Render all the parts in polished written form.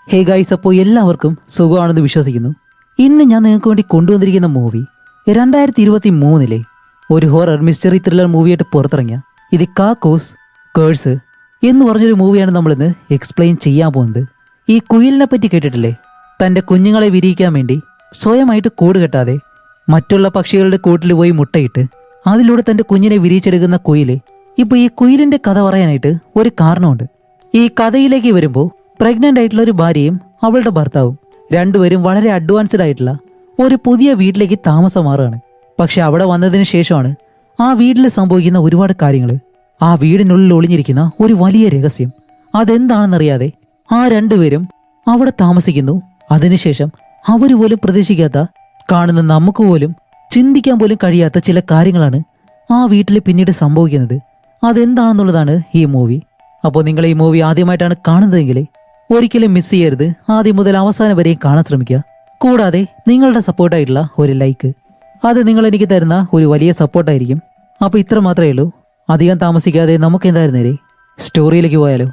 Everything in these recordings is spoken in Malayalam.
ഹേ ഗൈസ്, അപ്പോൾ എല്ലാവർക്കും സുഖമാണെന്ന് വിശ്വസിക്കുന്നു. ഇന്ന് ഞാൻ നിങ്ങൾക്ക് വേണ്ടി കൊണ്ടുവന്നിരിക്കുന്ന മൂവി 2023 ഒരു ഹൊറർ മിസ്റ്ററി ത്രില്ലർ മൂവിയായിട്ട് പുറത്തിറങ്ങിയ ഇത് കാക്കോസ് കേഴ്സ് എന്ന് പറഞ്ഞൊരു മൂവിയാണ് നമ്മളിന്ന് എക്സ്പ്ലെയിൻ ചെയ്യാൻ പോകുന്നത്. ഈ കുയിലിനെ പറ്റി കേട്ടിട്ടില്ലേ? തൻ്റെ കുഞ്ഞുങ്ങളെ വിരിയിക്കാൻ വേണ്ടി സ്വയമായിട്ട് കൂട് കെട്ടാതെ മറ്റുള്ള പക്ഷികളുടെ കൂട്ടിൽ പോയി മുട്ടയിട്ട് അതിലൂടെ തൻ്റെ കുഞ്ഞിനെ വിരിയിച്ചെടുക്കുന്ന കുയില്. ഇപ്പോൾ ഈ കുയിലിൻ്റെ കഥ പറയാനായിട്ട് ഒരു കാരണമുണ്ട്. ഈ കഥയിലേക്ക് വരുമ്പോൾ പ്രഗ്നന്റ് ആയിട്ടുള്ള ഒരു ഭാര്യയും അവളുടെ ഭർത്താവും രണ്ടുപേരും വളരെ അഡ്വാൻസ്ഡ് ആയിട്ടുള്ള ഒരു പുതിയ വീട്ടിലേക്ക് താമസം മാറുകയാണ്. പക്ഷെ അവിടെ വന്നതിന് ശേഷമാണ് ആ വീട്ടിൽ സംഭവിക്കുന്ന ഒരുപാട് കാര്യങ്ങൾ, ആ വീടിനുള്ളിൽ ഒളിഞ്ഞിരിക്കുന്ന ഒരു വലിയ രഹസ്യം അതെന്താണെന്നറിയാതെ ആ രണ്ടുപേരും അവിടെ താമസിക്കുന്നു. അതിനുശേഷം അവര് പോലും പ്രതീക്ഷിക്കാത്ത, കാണുന്ന നമുക്ക് പോലും ചിന്തിക്കാൻ പോലും കഴിയാത്ത ചില കാര്യങ്ങളാണ് ആ വീട്ടിൽ പിന്നീട് സംഭവിക്കുന്നത്. അതെന്താണെന്നുള്ളതാണ് ഈ മൂവി. അപ്പോൾ നിങ്ങൾ ഈ മൂവി ആദ്യമായിട്ടാണ് കാണുന്നതെങ്കിൽ ഒരിക്കലും മിസ് ചെയ്യരുത്. ആദ്യം മുതൽ അവസാനം വരെയും കാണാൻ ശ്രമിക്കുക. കൂടാതെ നിങ്ങളുടെ സപ്പോർട്ടായിട്ടുള്ള ഒരു ലൈക്ക്, അത് നിങ്ങൾ എനിക്ക് തരുന്ന ഒരു വലിയ സപ്പോർട്ടായിരിക്കും. അപ്പോൾ ഇത്ര മാത്രമേ ഉള്ളൂ. അധികം താമസിക്കാതെ നമുക്ക് എന്തായാലും നേരെ സ്റ്റോറിയിലേക്ക് പോയാലോ.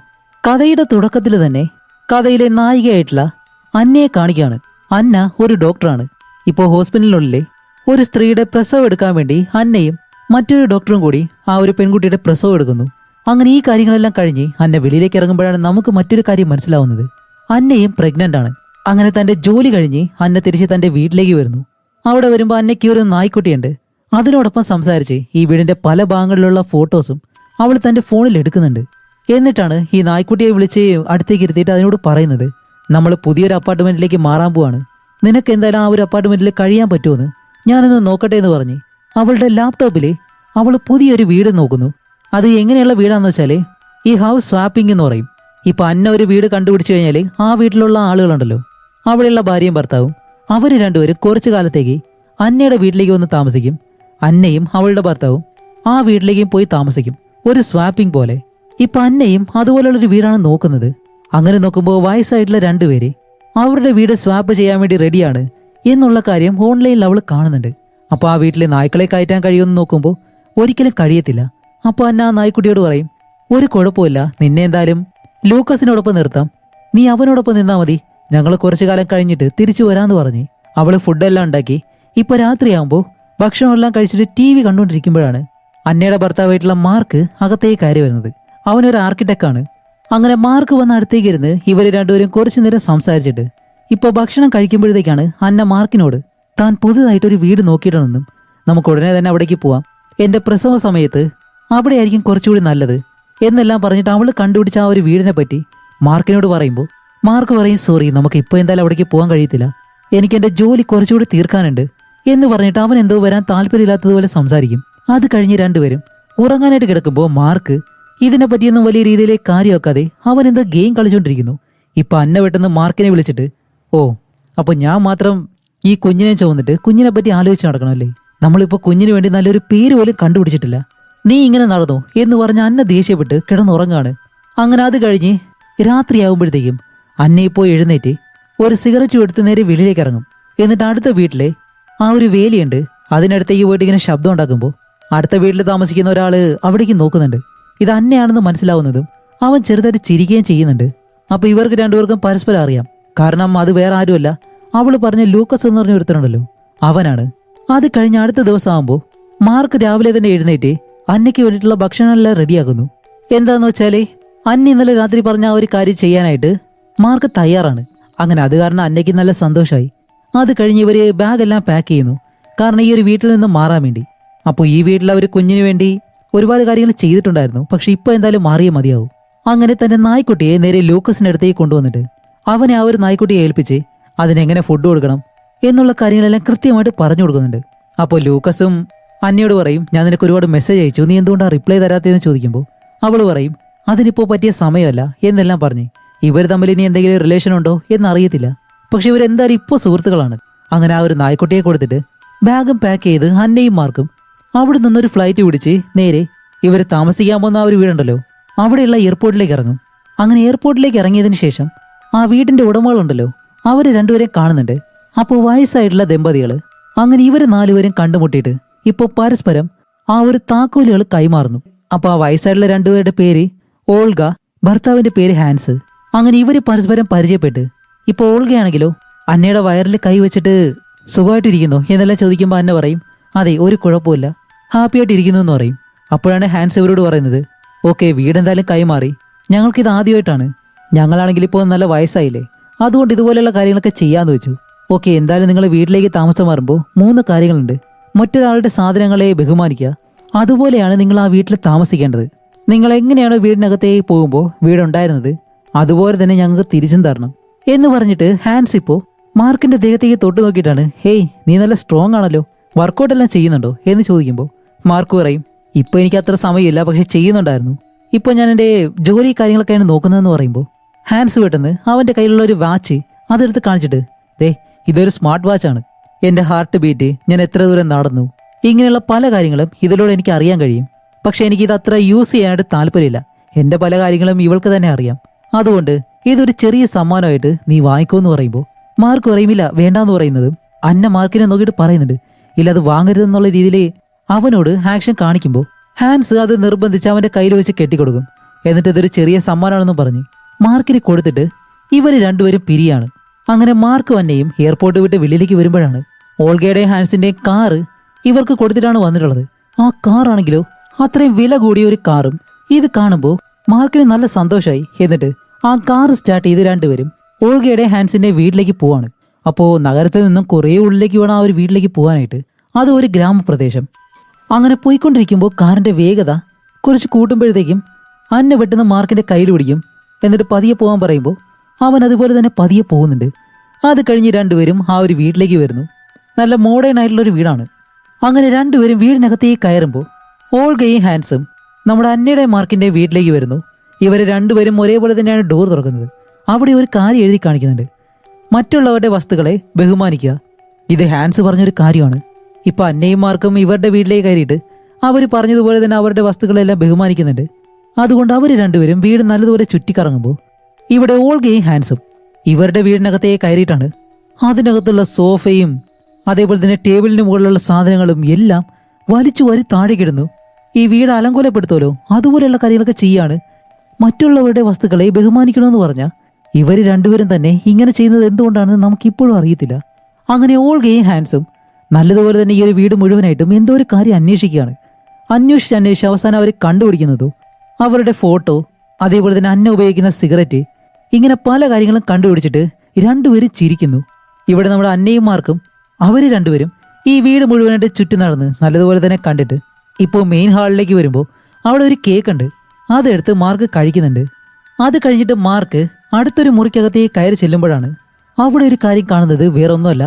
കഥയുടെ തുടക്കത്തിൽ തന്നെ കഥയിലെ നായികയായിട്ടുള്ള അന്നയെ കാണിക്കുകയാണ്. അന്ന ഒരു ഡോക്ടറാണ്. ഇപ്പോൾ ഹോസ്പിറ്റലിനുള്ളിലെ ഒരു സ്ത്രീയുടെ പ്രസവം എടുക്കാൻ വേണ്ടി അന്നയും മറ്റൊരു ഡോക്ടറും കൂടി ആ ഒരു പെൺകുട്ടിയുടെ പ്രസവം എടുക്കുന്നു. അങ്ങനെ ഈ കാര്യങ്ങളെല്ലാം കഴിഞ്ഞ് അന്ന വെളിയിലേക്ക് ഇറങ്ങുമ്പോഴാണ് നമുക്ക് മറ്റൊരു കാര്യം മനസ്സിലാവുന്നത്. അന്നയും പ്രഗ്നന്റ് ആണ്. അങ്ങനെ തന്റെ ജോലി കഴിഞ്ഞ് അന്ന തിരിച്ച് തന്റെ വീട്ടിലേക്ക് വരുന്നു. അവിടെ വരുമ്പോൾ അന്നയ്ക്ക് ഒരു നായ്ക്കുട്ടിയുണ്ട്. അതിനോടൊപ്പം സംസാരിച്ച് ഈ വീടിന്റെ പല ഭാഗങ്ങളിലുള്ള ഫോട്ടോസും അവൾ തന്റെ ഫോണിൽ എടുക്കുന്നുണ്ട്. എന്നിട്ടാണ് ഈ നായ്ക്കുട്ടിയെ വിളിച്ച് അടുത്തേക്ക് ഇരുത്തിയിട്ട് അതിനോട് പറയുന്നത്, നമ്മൾ പുതിയൊരു അപ്പാർട്ട്മെന്റിലേക്ക് മാറാൻ പോവാണ്, നിനക്ക് എന്തായാലും ആ ഒരു അപ്പാർട്ട്മെന്റിൽ കഴിയാൻ പറ്റുമെന്ന് ഞാനൊന്ന് നോക്കട്ടെ എന്ന് പറഞ്ഞ് അവളുടെ ലാപ്ടോപ്പിൽ അവൾ പുതിയൊരു വീട് നോക്കുന്നു. അത് എങ്ങനെയുള്ള വീടാന്ന് വെച്ചാല് ഈ ഹൗസ് സ്വാപ്പിംഗ് എന്ന് പറയും. ഇപ്പൊ അന്ന ഒരു വീട് കണ്ടുപിടിച്ചു കഴിഞ്ഞാല് ആ വീട്ടിലുള്ള ആളുകളുണ്ടല്ലോ, അവിടെയുള്ള ഭാര്യയും ഭർത്താവും, അവര് രണ്ടുപേരും കുറച്ചു കാലത്തേക്ക് അന്നയുടെ വീട്ടിലേക്ക് വന്ന് താമസിക്കും. അന്നയും അവളുടെ ഭർത്താവും ആ വീട്ടിലേക്കും പോയി താമസിക്കും, ഒരു സ്വാപ്പിംഗ് പോലെ. ഇപ്പൊ അന്നയും അതുപോലുള്ളൊരു വീടാണ് നോക്കുന്നത്. അങ്ങനെ നോക്കുമ്പോൾ വയസ്സായിട്ടുള്ള രണ്ടുപേര് അവരുടെ വീട് സ്വാപ്പ് ചെയ്യാൻ വേണ്ടി റെഡിയാണ് എന്നുള്ള കാര്യം ഓൺലൈനിൽ അവൾ കാണുന്നുണ്ട്. അപ്പൊ ആ വീട്ടിലെ നായ്ക്കളെ കയറ്റാൻ കഴിയുമെന്ന് നോക്കുമ്പോൾ ഒരിക്കലും കഴിയത്തില്ല. അപ്പൊ അന്ന ആ നായ്ക്കുട്ടിയോട് പറയും, ഒരു കുഴപ്പമില്ല, നിന്നെ എന്തായാലും ലൂക്കസിനോടൊപ്പം നിർത്താം, നീ അവനോടൊപ്പം നിന്നാ മതി, ഞങ്ങൾ കുറച്ചു കാലം കഴിഞ്ഞിട്ട് തിരിച്ചു വരാന്ന് പറഞ്ഞ് അവള് ഫുഡെല്ലാം ഉണ്ടാക്കി. ഇപ്പൊ രാത്രിയാകുമ്പോൾ ഭക്ഷണമെല്ലാം കഴിച്ചിട്ട് TV കണ്ടുകൊണ്ടിരിക്കുമ്പോഴാണ് അന്നയുടെ ഭർത്താവായിട്ടുള്ള മാർക്ക് അകത്തേക്ക് കയറി വരുന്നത്. അവനൊരു ആർക്കിടെക്റ്റാണ്. അങ്ങനെ മാർക്ക് വന്ന് അടുത്തേക്ക് ഇരുന്ന് ഇവര് രണ്ടുപേരും കുറച്ചു നേരം സംസാരിച്ചിട്ട് ഇപ്പൊ ഭക്ഷണം കഴിക്കുമ്പോഴത്തേക്കാണ് അന്ന മാർക്കിനോട് താൻ പുതുതായിട്ടൊരു വീട് നോക്കിയിട്ടുണ്ടെന്നും നമുക്ക് ഉടനെ തന്നെ അവിടേക്ക് പോവാം, എന്റെ പ്രസവ സമയത്ത് അവിടെ ആയിരിക്കും കുറച്ചുകൂടി നല്ലത് എന്നെല്ലാം പറഞ്ഞിട്ട് അവൾ കണ്ടുപിടിച്ച ആ ഒരു വീടിനെ പറ്റി മാർക്കിനോട് പറയുമ്പോൾ മാർക്ക് പറയും, സോറി, നമുക്ക് ഇപ്പോൾ എന്തായാലും അവിടേക്ക് പോകാൻ കഴിയത്തില്ല, എനിക്ക് എൻ്റെ ജോലി കുറച്ചുകൂടി തീർക്കാനുണ്ട് എന്ന് പറഞ്ഞിട്ട് അവൻ എന്തോ വരാൻ താല്പര്യമില്ലാത്തതുപോലെ സംസാരിക്കും. അത് കഴിഞ്ഞ് രണ്ടുപേരും ഉറങ്ങാനായിട്ട് കിടക്കുമ്പോൾ മാർക്ക് ഇതിനെ പറ്റിയൊന്നും വലിയ രീതിയിലേക്ക് കാര്യമാക്കാതെ അവൻ എന്തോ ഗെയിം കളിച്ചുകൊണ്ടിരിക്കുന്നു. ഇപ്പൊ അന്ന പെട്ടെന്ന് മാർക്കിനെ വിളിച്ചിട്ട്, ഓ, അപ്പൊ ഞാൻ മാത്രം ഈ കുഞ്ഞിനെ ചുവന്നിട്ട് കുഞ്ഞിനെ പറ്റി ആലോചിച്ച് നടക്കണമല്ലേ, നമ്മളിപ്പോ കുഞ്ഞിന് വേണ്ടി നല്ലൊരു പേര് പോലും കണ്ടുപിടിച്ചിട്ടില്ല, നീ ഇങ്ങനെ നടന്നോ എന്ന് പറഞ്ഞ് അന്ന ദേഷ്യപ്പെട്ട് കിടന്നുറങ്ങാണ്. അങ്ങനെ അത് കഴിഞ്ഞ് രാത്രിയാകുമ്പോഴത്തേക്കും അന്ന ഇപ്പോൾ എഴുന്നേറ്റ് ഒരു സിഗരറ്റ് എടുത്ത് നേരെ വെളിയിലേക്ക് ഇറങ്ങും. എന്നിട്ട് അടുത്ത വീട്ടിലെ ആ ഒരു വേലിയുണ്ട്, അതിനടുത്തേക്ക് പോയിട്ട് ഇങ്ങനെ ശബ്ദം ഉണ്ടാക്കുമ്പോൾ അടുത്ത വീട്ടിൽ താമസിക്കുന്ന ഒരാള് അവിടേക്ക് നോക്കുന്നുണ്ട്. ഇത് അന്നയാണെന്ന് മനസ്സിലാവുന്നതും അവൻ ചെറുതായിട്ട് ചിരിക്കുകയും ചെയ്യുന്നുണ്ട്. അപ്പൊ ഇവർക്ക് രണ്ടുപേർക്കും പരസ്പരം അറിയാം. കാരണം അത് വേറെ ആരുമല്ല, അവള് പറഞ്ഞ ലൂക്കസ് എന്ന് പറഞ്ഞ ഒരുത്തനുണ്ടല്ലോ, അവനാണ്. അത് കഴിഞ്ഞ് അടുത്ത ദിവസം ആകുമ്പോൾ മാർക്ക് രാവിലെ തന്നെ എഴുന്നേറ്റ് അന്നയ്ക്ക് വേണ്ടിയിട്ടുള്ള ഭക്ഷണമെല്ലാം റെഡിയാക്കുന്നു. എന്താന്ന് വെച്ചാല് അന്ന ഇന്നലെ രാത്രി പറഞ്ഞ ആ ഒരു കാര്യം ചെയ്യാനായിട്ട് മാർക്ക് തയ്യാറാണ്. അങ്ങനെ അത് കാരണം അന്നയ്ക്ക് നല്ല സന്തോഷമായി. അത് കഴിഞ്ഞ് ഇവര് ബാഗെല്ലാം പാക്ക് ചെയ്യുന്നു, കാരണം ഈ ഒരു വീട്ടിൽ നിന്ന് മാറാൻ വേണ്ടി. അപ്പോൾ ഈ വീട്ടിൽ അവർ കുഞ്ഞിന് വേണ്ടി ഒരുപാട് കാര്യങ്ങൾ ചെയ്തിട്ടുണ്ടായിരുന്നു, പക്ഷെ ഇപ്പൊ എന്തായാലും മാറിയേ മതിയാവും. അങ്ങനെ തന്റെ നായ്ക്കുട്ടിയെ നേരെ ലൂക്കസിന്റെ അടുത്തേക്ക് കൊണ്ടുവന്നിട്ട് അവനെ ആ ഒരു നായ്ക്കുട്ടിയെ ഏൽപ്പിച്ച് അതിനെങ്ങനെ ഫുഡ് കൊടുക്കണം എന്നുള്ള കാര്യങ്ങളെല്ലാം കൃത്യമായിട്ട് പറഞ്ഞു കൊടുക്കുന്നുണ്ട്. അപ്പോൾ ലൂക്കസും അന്നയോട് പറയും, ഞാൻ നിനക്ക് ഒരുപാട് മെസ്സേജ് അയച്ചു, നീ എന്തുകൊണ്ടാണ് റിപ്ലൈ തരാത്തതെന്ന് ചോദിക്കുമ്പോൾ അവൾ പറയും, അതിനിപ്പോൾ പറ്റിയ സമയമല്ല എന്നെല്ലാം പറഞ്ഞ് ഇവർ തമ്മിൽ ഇനി എന്തെങ്കിലും റിലേഷൻ ഉണ്ടോ എന്നറിയത്തില്ല, പക്ഷെ ഇവരെന്തായാലും ഇപ്പോൾ സുഹൃത്തുക്കളാണ്. അങ്ങനെ ആ ഒരു നായ്ക്കുട്ടിയെ കൊടുത്തിട്ട് ബാഗും പാക്ക് ചെയ്ത് അന്നയും മാർക്കും അവിടെ നിന്നൊരു ഫ്ലൈറ്റ് പിടിച്ച് നേരെ ഇവർ താമസിക്കാൻ പോകുന്ന ആ ഒരു വീടുണ്ടല്ലോ അവിടെയുള്ള എയർപോർട്ടിലേക്ക് ഇറങ്ങും. അങ്ങനെ എയർപോർട്ടിലേക്ക് ഇറങ്ങിയതിന് ശേഷം ആ വീടിന്റെ ഉടമകളുണ്ടല്ലോ അവര് രണ്ടുപേരെയും കാണുന്നുണ്ട്. അപ്പോൾ വയസ്സായിട്ടുള്ള ദമ്പതികള്. അങ്ങനെ ഇവര് നാലുപേരും കണ്ടുമുട്ടിയിട്ട് ഇപ്പോൾ പരസ്പരം ആ ഒരു താക്കോലുകൾ കൈമാറുന്നു. അപ്പൊ ആ വയസ്സായിട്ടുള്ള രണ്ടുപേരുടെ പേര് ഓൾഗ, ഭർത്താവിന്റെ പേര് ഹാൻസ്. അങ്ങനെ ഇവര് പരസ്പരം പരിചയപ്പെട്ട് ഇപ്പോൾ ഓൾഗയാണെങ്കിലോ അന്നയുടെ വയറിൽ കൈ വെച്ചിട്ട് സുഖമായിട്ടിരിക്കുന്നു എന്നെല്ലാം ചോദിക്കുമ്പോൾ അന്ന പറയും അതെ ഒരു കുഴപ്പമില്ല, ഹാപ്പി ആയിട്ട് ഇരിക്കുന്നു എന്ന് പറയും. അപ്പോഴാണ് ഹാൻസ് ഇവരോട് പറയുന്നത് ഓക്കെ വീടെന്തായാലും കൈമാറി, ഞങ്ങൾക്കിത് ആദ്യമായിട്ടാണ്, ഞങ്ങളാണെങ്കിൽ ഇപ്പോൾ നല്ല വയസ്സായില്ലേ, അതുകൊണ്ട് ഇതുപോലെയുള്ള കാര്യങ്ങളൊക്കെ ചെയ്യാന്ന് വെച്ചു. ഓക്കെ എന്തായാലും നിങ്ങൾ വീട്ടിലേക്ക് താമസം മാറുമ്പോൾ 3 കാര്യങ്ങളുണ്ട്. മറ്റൊരാളുടെ സാധനങ്ങളെ ബഹുമാനിക്കുക, അതുപോലെയാണ് നിങ്ങൾ ആ വീട്ടിൽ താമസിക്കേണ്ടത്. നിങ്ങൾ എങ്ങനെയാണോ വീടിനകത്തേക്ക് പോകുമ്പോൾ വീടുണ്ടായിരുന്നത് അതുപോലെ തന്നെ ഞങ്ങൾക്ക് തിരിച്ചും തരണം എന്ന് പറഞ്ഞിട്ട് ഹാൻസ് ഇപ്പോൾ മാർക്കിന്റെ ദേഹത്തേക്ക് തൊട്ട് നോക്കിയിട്ടാണ് ഹേയ് നീ നല്ല സ്ട്രോങ് ആണല്ലോ, വർക്കൗട്ട് എല്ലാം ചെയ്യുന്നുണ്ടോ എന്ന് ചോദിക്കുമ്പോൾ മാർക്ക് പറയും ഇപ്പൊ എനിക്ക് അത്ര സമയമില്ല, പക്ഷെ ചെയ്യുന്നുണ്ടായിരുന്നു, ഇപ്പൊ ഞാൻ എൻ്റെ ജോലി കാര്യങ്ങളൊക്കെയാണ് നോക്കുന്നതെന്ന് പറയുമ്പോൾ ഹാൻസ് പെട്ടെന്ന് അവന്റെ കയ്യിലുള്ള ഒരു വാച്ച് അതെടുത്ത് കാണിച്ചിട്ട് ദേ ഇതൊരു സ്മാർട്ട് വാച്ചാണ്, എന്റെ ഹാർട്ട് ബീറ്റ്, ഞാൻ എത്ര ദൂരം നടന്നു, ഇങ്ങനെയുള്ള പല കാര്യങ്ങളും ഇതിലൂടെ എനിക്ക് അറിയാൻ കഴിയും. പക്ഷെ എനിക്ക് ഇത് അത്ര യൂസ് ചെയ്യാനായിട്ട് താല്പര്യമില്ല, എന്റെ പല കാര്യങ്ങളും ഇവൾക്ക് തന്നെ അറിയാം, അതുകൊണ്ട് ഇതൊരു ചെറിയ സമ്മാനമായിട്ട് നീ വാങ്ങിക്കോന്ന് പറയുമ്പോൾ മാർക്ക് പറയുമില്ല വേണ്ടാന്ന് പറയുന്നതും അന്ന മാർക്കിനെ നോക്കിയിട്ട് പറയുന്നുണ്ട് ഇല്ല അത് വാങ്ങരുതെന്നുള്ള രീതിയിൽ അവനോട് ആക്ഷൻ കാണിക്കുമ്പോൾ ഹാൻസ് അത് നിർബന്ധിച്ച് അവന്റെ കയ്യിൽ വെച്ച് കെട്ടിക്കൊടുക്കും. എന്നിട്ട് ഇതൊരു ചെറിയ സമ്മാനമാണെന്നും പറഞ്ഞ് മാർക്കിന് കൊടുത്തിട്ട് ഇവർ രണ്ടുപേരും പിരിയാണ്. അങ്ങനെ മാർക്കും അന്നയും എയർപോർട്ട് വിട്ട് വെളിയിലേക്ക് വരുമ്പോഴാണ് ഓൾഗയുടെയും ഹാൻസിന്റെയും കാറ് ഇവർക്ക് കൊടുത്തിട്ടാണ് വന്നിട്ടുള്ളത്. ആ കാറാണെങ്കിലോ അത്രയും വില കൂടിയ ഒരു കാറും. ഇത് കാണുമ്പോൾ മാർക്കിന് നല്ല സന്തോഷമായി. എന്നിട്ട് ആ കാർ സ്റ്റാർട്ട് ചെയ്ത് രണ്ടുപേരും ഓൾഗയുടെ ഹാൻസിന്റെ വീട്ടിലേക്ക് പോവാണ്. അപ്പോൾ നഗരത്തിൽ നിന്നും കുറേ ഉള്ളിലേക്ക് വേണം ആ ഒരു വീട്ടിലേക്ക് പോകാനായിട്ട്. അത് ഒരു ഗ്രാമപ്രദേശം. അങ്ങനെ പോയിക്കൊണ്ടിരിക്കുമ്പോൾ കാറിന്റെ വേഗത കുറച്ച് കൂട്ടുമ്പോഴത്തേക്കും അന്ന പെട്ടെന്ന് മാർക്കിന്റെ കയ്യിൽ പിടിക്കും. എന്നിട്ട് പതിയെ പോകാൻ പറയുമ്പോൾ അവൻ അതുപോലെ തന്നെ പതിയെ പോകുന്നുണ്ട്. അത് കഴിഞ്ഞ് രണ്ടുപേരും ആ ഒരു വീട്ടിലേക്ക് വരുന്നു. നല്ല മോഡേൺ ആയിട്ടുള്ള ഒരു വീടാണ്. അങ്ങനെ രണ്ടുപേരും വീടിനകത്തേക്ക് കയറുമ്പോൾ ഓൾഗയും ഹാൻസും നമ്മുടെ അന്നയുടെ മാർക്കിന്റെ വീട്ടിലേക്ക് വരുന്നു. ഇവരെ രണ്ടുപേരും ഒരേപോലെ തന്നെയാണ് ഡോർ തുറക്കുന്നത്. അവിടെ ഒരു കാര്യം എഴുതി കാണിക്കുന്നുണ്ട്, മറ്റുള്ളവരുടെ വസ്തുക്കളെ ബഹുമാനിക്കുക. ഇത് ഹാൻസ് പറഞ്ഞൊരു കാര്യമാണ്. ഇപ്പൊ അന്നയും മാർക്കും ഇവരുടെ വീട്ടിലേക്ക് കയറിയിട്ട് അവർ പറഞ്ഞതുപോലെ തന്നെ അവരുടെ വസ്തുക്കളെല്ലാം ബഹുമാനിക്കുന്നുണ്ട്. അതുകൊണ്ട് അവർ രണ്ടുപേരും വീട് നല്ലതുപോലെ ചുറ്റിക്കറങ്ങുമ്പോൾ ഇവിടെ ഓൾഗയും ഹാൻസും ഇവരുടെ വീടിനകത്തേക്ക് കയറിയിട്ടാണ് അതിനകത്തുള്ള സോഫയും അതേപോലെ തന്നെ ടേബിളിന് മുകളിലുള്ള സാധനങ്ങളും എല്ലാം വലിച്ചു വാരി താഴേക്കിടുന്നു. ഈ വീട് അലങ്കോലപ്പെടുത്തുമല്ലോ അതുപോലെയുള്ള കാര്യങ്ങളൊക്കെ ചെയ്യാണ്. മറ്റുള്ളവരുടെ വസ്തുക്കളെ ബഹുമാനിക്കണമെന്ന് പറഞ്ഞാൽ ഇവർ രണ്ടുപേരും തന്നെ ഇങ്ങനെ ചെയ്യുന്നത് എന്തുകൊണ്ടാണെന്ന് നമുക്കിപ്പോഴും അറിയത്തില്ല. അങ്ങനെ ഓൾഗയും ഹാൻസും നല്ലതുപോലെ തന്നെ ഈ ഒരു വീട് മുഴുവനായിട്ടും എന്തോ ഒരു കാര്യം അന്വേഷിക്കുകയാണ്. അന്വേഷിച്ച് അവസാനം അവർ കണ്ടുപിടിക്കുന്നതോ അവരുടെ ഫോട്ടോ, അതേപോലെ തന്നെ അന്ന ഉപയോഗിക്കുന്ന സിഗരറ്റ്, ഇങ്ങനെ പല കാര്യങ്ങളും കണ്ടുപിടിച്ചിട്ട് രണ്ടുപേരും ചിരിക്കുന്നു. ഇവിടെ നമ്മുടെ അന്നയും മാർക്കും അവർ രണ്ടുപേരും ഈ വീട് മുഴുവനായിട്ട് ചുറ്റി നടന്ന് നല്ലതുപോലെ തന്നെ കണ്ടിട്ട് ഇപ്പോൾ മെയിൻ ഹാളിലേക്ക് വരുമ്പോൾ അവിടെ ഒരു കേക്ക് ഉണ്ട്. അതെടുത്ത് മാർക്ക് കഴിക്കുന്നുണ്ട്. അത് കഴിഞ്ഞിട്ട് മാർക്ക് അടുത്തൊരു മുറിക്കകത്തേക്ക് കയറി ചെല്ലുമ്പോഴാണ് അവിടെ ഒരു കാര്യം കാണുന്നത്. വേറൊന്നുമല്ല,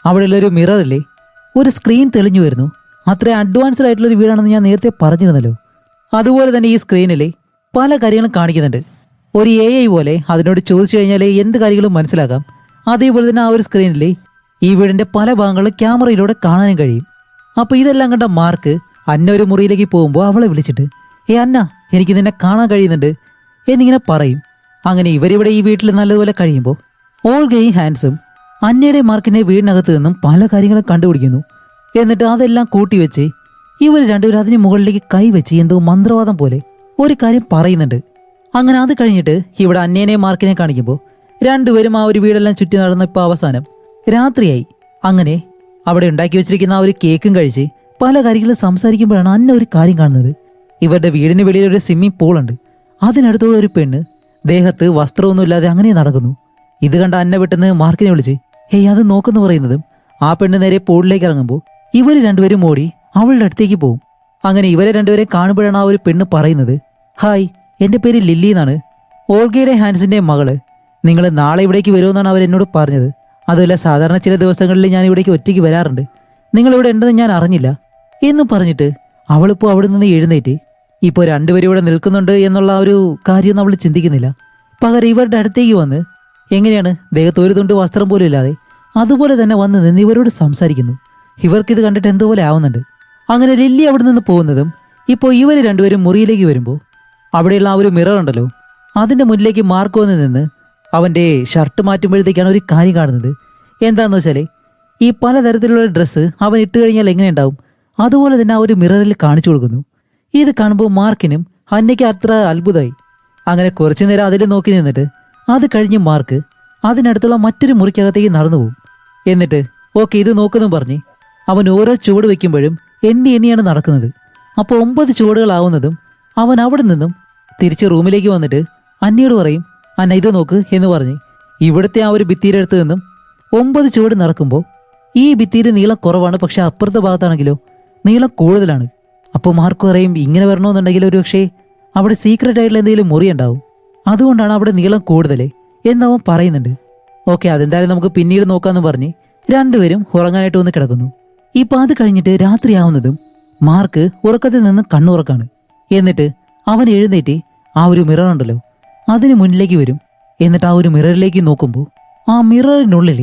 അവിടെയുള്ളൊരു മിററിലെ ഒരു സ്ക്രീൻ തെളിഞ്ഞു വരുന്നു. അത്രയും അഡ്വാൻസ്ഡ് ആയിട്ടുള്ളൊരു വീടാണെന്ന് ഞാൻ നേരത്തെ പറഞ്ഞിരുന്നല്ലോ. അതുപോലെ തന്നെ ഈ സ്ക്രീനിൽ പല കാര്യങ്ങളും കാണിക്കുന്നുണ്ട്. ഒരു AI പോലെ അതിനോട് ചോദിച്ചു കഴിഞ്ഞാൽ എന്ത് കാര്യങ്ങളും മനസ്സിലാക്കാം. അതേപോലെ തന്നെ ആ ഒരു സ്ക്രീനിൽ ഈ വീടിന്റെ പല ഭാഗങ്ങളും ക്യാമറയിലൂടെ കാണാനും കഴിയും. അപ്പോൾ ഇതെല്ലാം കണ്ട മാർക്ക് അന്ന ഒരു മുറിയിലേക്ക് പോകുമ്പോൾ അവളെ വിളിച്ചിട്ട് അന്ന എനിക്ക് നിന്നെ കാണാൻ കഴിയുന്നുണ്ട് എന്നിങ്ങനെ പറയും. അങ്ങനെ ഇവരിവിടെ ഈ വീട്ടിൽ നല്ലതുപോലെ കഴിയുമ്പോൾ ഓൾഗയും ഹാൻസും അന്നയുടെ മാർക്കിന്റെ വീടിനകത്ത് നിന്നും പല കാര്യങ്ങളും കണ്ടുപിടിക്കുന്നു. എന്നിട്ട് അതെല്ലാം കൂട്ടിവെച്ച് ഇവർ രണ്ടുപേരും അതിന് മുകളിലേക്ക് കൈവച്ച് എന്തോ മന്ത്രവാദം പോലെ ഒരു കാര്യം പറയുന്നുണ്ട്. അങ്ങനെ അത് കഴിഞ്ഞിട്ട് ഇവിടെ അന്നേനെ മാർക്കിനെ കാണിക്കുമ്പോൾ രണ്ടുപേരും ആ ഒരു വീടെല്ലാം ചുറ്റി നടന്ന ഇപ്പോൾ അവസാനം രാത്രിയായി. അങ്ങനെ അവിടെ ഉണ്ടാക്കി വെച്ചിരിക്കുന്ന ആ ഒരു കേക്കും കഴിച്ച് പല കാര്യങ്ങളും സംസാരിക്കുമ്പോഴാണ് അന്ന ഒരു കാര്യം കാണുന്നത്. ഇവരുടെ വീടിന് വെളിയിൽ ഒരു സ്വിമ്മിംഗ് പൂളുണ്ട്. അതിനടുത്തുള്ള ഒരു പെണ്ണ് ദേഹത്ത് വസ്ത്രമൊന്നുമില്ലാതെ അങ്ങനെ നടക്കുന്നു. ഇത് കണ്ട അന്ന പെട്ടെന്ന് മാർക്കിനെ വിളിച്ച് അത് നോക്കുന്നു പറയുന്നതും ആ പെണ്ണ് നേരെ പൂളിലേക്ക് ഇറങ്ങുമ്പോൾ ഇവർ രണ്ടുപേരും ഓടി അവളുടെ അടുത്തേക്ക് പോകും. അങ്ങനെ ഇവരെ രണ്ടുപേരെ കാണുമ്പോഴാണ് ആ ഒരു പെണ്ണ് പറയുന്നത്, ഹായ്, എൻ്റെ പേര് ലില്ലി എന്നാണ്, ഓൾഗയുടെ ഹാൻസിന്റെ മകള്. നിങ്ങൾ നാളെ ഇവിടേക്ക് വരുമെന്നാണ് അവരെന്നോട് പറഞ്ഞത്. അതുമല്ല സാധാരണ ചില ദിവസങ്ങളിൽ ഞാൻ ഇവിടേക്ക് ഒറ്റയ്ക്ക് വരാറുണ്ട്, നിങ്ങളിവിടെ ഉണ്ടെന്ന് ഞാൻ അറിഞ്ഞില്ല എന്ന് പറഞ്ഞിട്ട് അവളിപ്പോൾ അവിടെ നിന്ന് എഴുന്നേറ്റ് ഇപ്പോൾ രണ്ടുപേരും ഇവിടെ നിൽക്കുന്നുണ്ട് എന്നുള്ള ആ ഒരു കാര്യമൊന്നും അവൾ ചിന്തിക്കുന്നില്ല. പകരം ഇവരുടെ അടുത്തേക്ക് വന്ന് എങ്ങനെയാണ് ദേഹത്ത് ഒരു തുണ്ട് വസ്ത്രം പോലും ഇല്ലാതെ അതുപോലെ തന്നെ വന്ന് നിന്ന് ഇവരോട് സംസാരിക്കുന്നു. ഇവർക്കിത് കണ്ടിട്ട് എന്തുപോലെ ആവുന്നുണ്ട്. അങ്ങനെ ലില്ലി അവിടെ നിന്ന് പോകുന്നതും ഇപ്പോൾ ഇവർ രണ്ടുപേരും മുറിയിലേക്ക് വരുമ്പോൾ അവിടെയുള്ള ആ ഒരു മിറർ ഉണ്ടല്ലോ അതിൻ്റെ മുന്നിലേക്ക് മാർക്ക് വന്ന് നിന്ന് അവൻ്റെ ഷർട്ട് മാറ്റുമ്പോഴത്തേക്കാണ് ഒരു കാര്യം കാണുന്നത്. എന്താണെന്ന് വെച്ചാൽ ഈ പലതരത്തിലുള്ള ഡ്രസ്സ് അവൻ ഇട്ട് കഴിഞ്ഞാൽ എങ്ങനെ ഉണ്ടാവും അതുപോലെ തന്നെ ആ ഒരു മിററിൽ കാണിച്ചു കൊടുക്കുന്നു. ഇത് കാണുമ്പോൾ മാർക്കിനും അന്നയ്ക്ക് അത്ര അത്ഭുതമായി. അങ്ങനെ കുറച്ചു നേരം അതിൽ നോക്കി നിന്നിട്ട് അത് കഴിഞ്ഞ് മാർക്ക് അതിനടുത്തുള്ള മറ്റൊരു മുറിക്കകത്തേക്ക് നടന്നു പോകും. എന്നിട്ട് ഓക്കെ ഇത് നോക്കുന്നു പറഞ്ഞ് അവൻ ഓരോ ചുവട് വെക്കുമ്പോഴും എണ്ണി എണ്ണിയാണ് നടക്കുന്നത്. അപ്പോൾ 9 ചുവടുകളാവുന്നതും അവൻ അവിടെ നിന്നും തിരിച്ച് റൂമിലേക്ക് വന്നിട്ട് അന്നയോട് പറയും, അന്ന ഇത് നോക്ക് എന്ന് പറഞ്ഞ് ഇവിടുത്തെ ആ ഒരു ഭിത്തിയുടെ അടുത്ത് നിന്നും 9 ചുവട് നടക്കുമ്പോൾ ഈ ഭിത്തിയുടെ നീളം കുറവാണ്, പക്ഷെ അപ്പുറത്തെ ഭാഗത്താണെങ്കിലോ നീളം കൂടുതലാണ്. അപ്പോൾ മാർക്ക് പറയും ഇങ്ങനെ വരണമെന്നുണ്ടെങ്കിൽ ഒരു പക്ഷേ അവിടെ സീക്രട്ട് ആയിട്ടുള്ള എന്തെങ്കിലും മുറി ഉണ്ടാവും, അതുകൊണ്ടാണ് അവിടെ നീളം കൂടുതൽ എന്നവൻ പറയുന്നുണ്ട്. ഓക്കെ അതെന്തായാലും നമുക്ക് പിന്നീട് നോക്കാമെന്ന് പറഞ്ഞ് രണ്ടുപേരും ഉറങ്ങാനായിട്ട് വന്ന് കിടക്കുന്നു. ഇപ്പം അത് കഴിഞ്ഞിട്ട് രാത്രിയാവുന്നതും മാർക്ക് ഉറക്കത്തിൽ നിന്ന് കണ്ണുറക്കാണ്. എന്നിട്ട് അവൻ എഴുന്നേറ്റ് ആ ഒരു മിറർ ഉണ്ടല്ലോ അതിന് മുന്നിലേക്ക് വരും. എന്നിട്ട് ആ ഒരു മിററിലേക്ക് നോക്കുമ്പോൾ ആ മിററിനുള്ളിൽ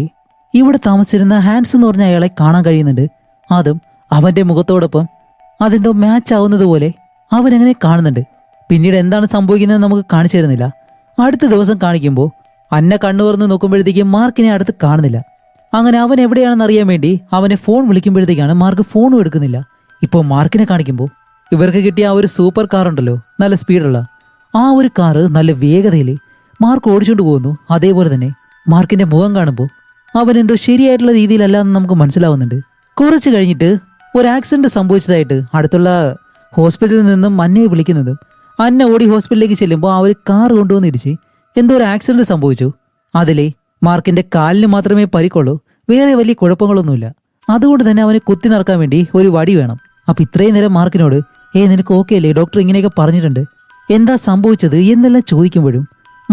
ഇവിടെ താമസിച്ചിരുന്ന ഹാൻസ് എന്ന് പറഞ്ഞ അയാളെ കാണാൻ കഴിയുന്നുണ്ട്. അതും അവന്റെ മുഖത്തോടൊപ്പം അതെന്തോ മാച്ച് ആവുന്നത് പോലെ അവനെങ്ങനെ കാണുന്നുണ്ട്. പിന്നീട് എന്താണ് സംഭവിക്കുന്നത് നമുക്ക് കാണിച്ചു തരുന്നില്ല. അടുത്ത ദിവസം കാണിക്കുമ്പോൾ അന്ന കണ്ണു തുറന്ന് നോക്കുമ്പോഴത്തേക്കും മാർക്കിനെ അടുത്ത് കാണുന്നില്ല. അങ്ങനെ അവൻ എവിടെയാണെന്ന് അറിയാൻ വേണ്ടി അവനെ ഫോൺ വിളിക്കുമ്പോഴത്തേക്കാണ് മാർക്ക് ഫോണും എടുക്കുന്നില്ല. ഇപ്പോൾ മാർക്കിനെ കാണിക്കുമ്പോൾ ഇവർക്ക് കിട്ടിയ ആ ഒരു സൂപ്പർ കാർ ഉണ്ടല്ലോ നല്ല സ്പീഡുള്ള ആ ഒരു കാറ് നല്ല വേഗതയിൽ മാർക്ക് ഓടിച്ചുകൊണ്ട് പോകുന്നു. അതേപോലെ തന്നെ മാർക്കിന്റെ മുഖം കാണുമ്പോൾ അവൻ എന്തോ ശരിയായിട്ടുള്ള രീതിയിലല്ല എന്ന് നമുക്ക് മനസ്സിലാവുന്നുണ്ട്. കുറച്ച് കഴിഞ്ഞിട്ട് ഒരു ആക്സിഡന്റ് സംഭവിച്ചതായിട്ട് അടുത്തുള്ള ഹോസ്പിറ്റലിൽ നിന്നും അന്നയെ വിളിക്കുന്നതും അന്ന ഓടി ഹോസ്പിറ്റലിലേക്ക് ചെല്ലുമ്പോൾ ആ ഒരു കാർ കൊണ്ടുവന്ന് ഇടിച്ച് എന്തോ ഒരു ആക്സിഡന്റ് സംഭവിച്ചു. അതിലെ മാർക്കിന്റെ കാലിന് മാത്രമേ പരിക്കുള്ളൂ, വേറെ വലിയ കുഴപ്പങ്ങളൊന്നുമില്ല. അതുകൊണ്ട് തന്നെ അവനെ കുത്തി നടക്കാൻ വേണ്ടി ഒരു വടി വേണം. അപ്പൊ ഇത്രയും നേരം മാർക്കിനോട് നിനക്ക് ഓക്കെ അല്ലേ, ഡോക്ടർ ഇങ്ങനെയൊക്കെ പറഞ്ഞിട്ടുണ്ട്, എന്താ സംഭവിച്ചത് എന്നെല്ലാം ചോദിക്കുമ്പോഴും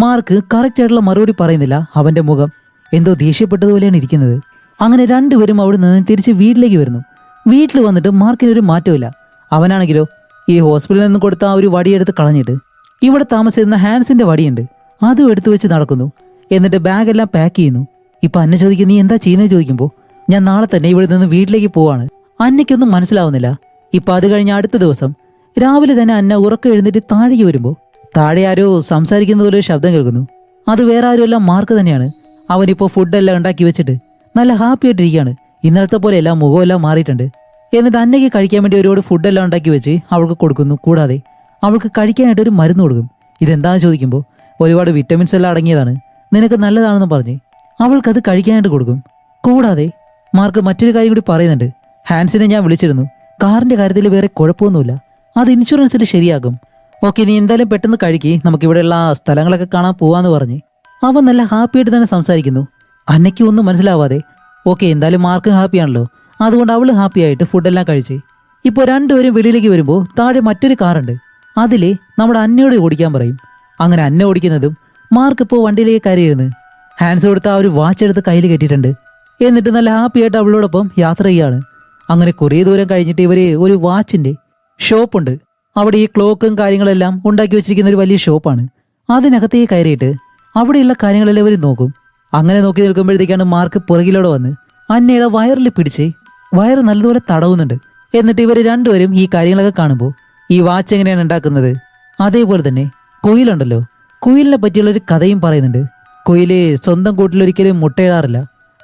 മാർക്ക് കറക്റ്റ് ആയിട്ടുള്ള മറുപടി പറയുന്നില്ല. അവന്റെ മുഖം എന്തോ ദേഷ്യപ്പെട്ടതുപോലെയാണ് ഇരിക്കുന്നത്. അങ്ങനെ രണ്ടുപേരും അവിടെ നിന്ന് തിരിച്ച് വീട്ടിലേക്ക് വരുന്നു. വീട്ടിൽ വന്നിട്ട് മാർക്കിനൊരു മാറ്റമില്ല. അവനാണെങ്കിലോ ഈ ഹോസ്പിറ്റലിൽ നിന്ന് കൊടുത്ത ആ ഒരു വടിയെടുത്ത് കളഞ്ഞിട്ട് ഇവിടെ താമസിക്കുന്ന ഹാൻസിന്റെ വടിയുണ്ട് അതും എടുത്തു വെച്ച് നടക്കുന്നു. എന്നിട്ട് ബാഗെല്ലാം പാക്ക് ചെയ്യുന്നു. ഇപ്പൊ അന്ന ചോദിക്കും നീ എന്താ ചെയ്യുന്നത് ചോദിക്കുമ്പോൾ ഞാൻ നാളെ തന്നെ ഇവിടെ നിന്ന് വീട്ടിലേക്ക് പോവാണ്. അന്നയ്ക്കൊന്നും മനസ്സിലാവുന്നില്ല. ഇപ്പൊ അത് കഴിഞ്ഞ അടുത്ത ദിവസം രാവിലെ തന്നെ അന്ന ഉറക്കം എഴുന്നേറ്റ് താഴേക്ക് വരുമ്പോൾ താഴെ ആരോ സംസാരിക്കുന്ന പോലെ ഒരു ശബ്ദം കേൾക്കുന്നു. അത് വേറെ ആരുമല്ല മാർക്ക് തന്നെയാണ്. അവനിപ്പോൾ ഫുഡെല്ലാം ഉണ്ടാക്കി വെച്ചിട്ട് നല്ല ഹാപ്പി ആയിട്ടിരിക്കുകയാണ്. ഇന്നലത്തെ പോലെ എല്ലാം മുഖമെല്ലാം മാറിയിട്ടുണ്ട്. എന്നിട്ട് അന്നയ്ക്ക് കഴിക്കാൻ വേണ്ടി ഒരുപാട് ഫുഡെല്ലാം ഉണ്ടാക്കി വെച്ച് അവൾക്ക് കൊടുക്കുന്നു. കൂടാതെ അവൾക്ക് കഴിക്കാനായിട്ട് ഒരു മരുന്ന് കൊടുക്കും. ഇതെന്താണെന്ന് ചോദിക്കുമ്പോൾ ഒരുപാട് വിറ്റമിൻസ് എല്ലാം അടങ്ങിയതാണ്, നിനക്ക് നല്ലതാണെന്ന് പറഞ്ഞ് അവൾക്കത് കഴിക്കാനായിട്ട് കൊടുക്കും. കൂടാതെ മാർക്ക് മറ്റൊരു കാര്യം കൂടി പറയുന്നുണ്ട്. ഹാൻസിനെ ഞാൻ വിളിച്ചിരുന്നു, കാറിന്റെ കാര്യത്തിൽ വേറെ കുഴപ്പമൊന്നുമില്ല, അത് ഇൻഷുറൻസിൽ ശരിയാകും. ഓക്കെ നീ എന്തായാലും പെട്ടെന്ന് കഴിക്കി, നമുക്കിവിടെയുള്ള സ്ഥലങ്ങളൊക്കെ കാണാൻ പോവാന്ന് പറഞ്ഞ് അവൻ നല്ല ഹാപ്പിയായിട്ട് തന്നെ സംസാരിക്കുന്നു. അന്നയ്ക്ക് ഒന്നും മനസ്സിലാവാതെ ഓക്കെ എന്തായാലും മാർക്ക് ഹാപ്പിയാണല്ലോ, അതുകൊണ്ട് അവള് ഹാപ്പിയായിട്ട് ഫുഡെല്ലാം കഴിച്ച് ഇപ്പോൾ രണ്ടുപേരും വെളിയിലേക്ക് വരുമ്പോൾ താഴെ മറ്റൊരു കാറുണ്ട്. അതിലെ നമ്മുടെ അന്നയോട് ഓടിക്കാൻ പറയും. അങ്ങനെ അന്ന ഓടിക്കുന്നതും മാർക്ക് ഇപ്പോൾ വണ്ടിയിലേക്ക് കയറിയിരുന്ന് ഹാൻഡ്സ് കൊടുത്ത ആ ഒരു വാച്ച് എടുത്ത് കയ്യിൽ കെട്ടിയിട്ടുണ്ട്. എന്നിട്ട് നല്ല ഹാപ്പിയായിട്ട് അവളോടൊപ്പം യാത്ര ചെയ്യാണ്. അങ്ങനെ കുറേ ദൂരം കഴിഞ്ഞിട്ട് ഇവര് ഒരു വാച്ചിന്റെ ഷോപ്പുണ്ട്. അവിടെ ഈ ക്ലോക്കും കാര്യങ്ങളെല്ലാം ഉണ്ടാക്കി വെച്ചിരിക്കുന്ന ഒരു വലിയ ഷോപ്പാണ്. അതിനകത്തേക്ക് കയറിയിട്ട് അവിടെയുള്ള കാര്യങ്ങളെല്ലാം ഇവർ നോക്കും. അങ്ങനെ നോക്കി നിൽക്കുമ്പോഴത്തേക്കാണ് മാർക്ക് പുറകിലൂടെ വന്ന് അന്നയുടെ വയറിൽ പിടിച്ച് വയറ് നല്ലതുപോലെ തടവുന്നുണ്ട്. എന്നിട്ട് ഇവർ രണ്ടുപേരും ഈ കാര്യങ്ങളൊക്കെ കാണുമ്പോൾ ഈ വാച്ച് എങ്ങനെയാണ് ഉണ്ടാക്കുന്നത് അതേപോലെ തന്നെ കുയിലുണ്ടല്ലോ, കുയിലിനെ പറ്റിയുള്ള ഒരു കഥയും പറയുന്നുണ്ട്. കുയില് സ്വന്തം കൂട്ടിലൊരിക്കലും മുട്ടയിടാറില്ല,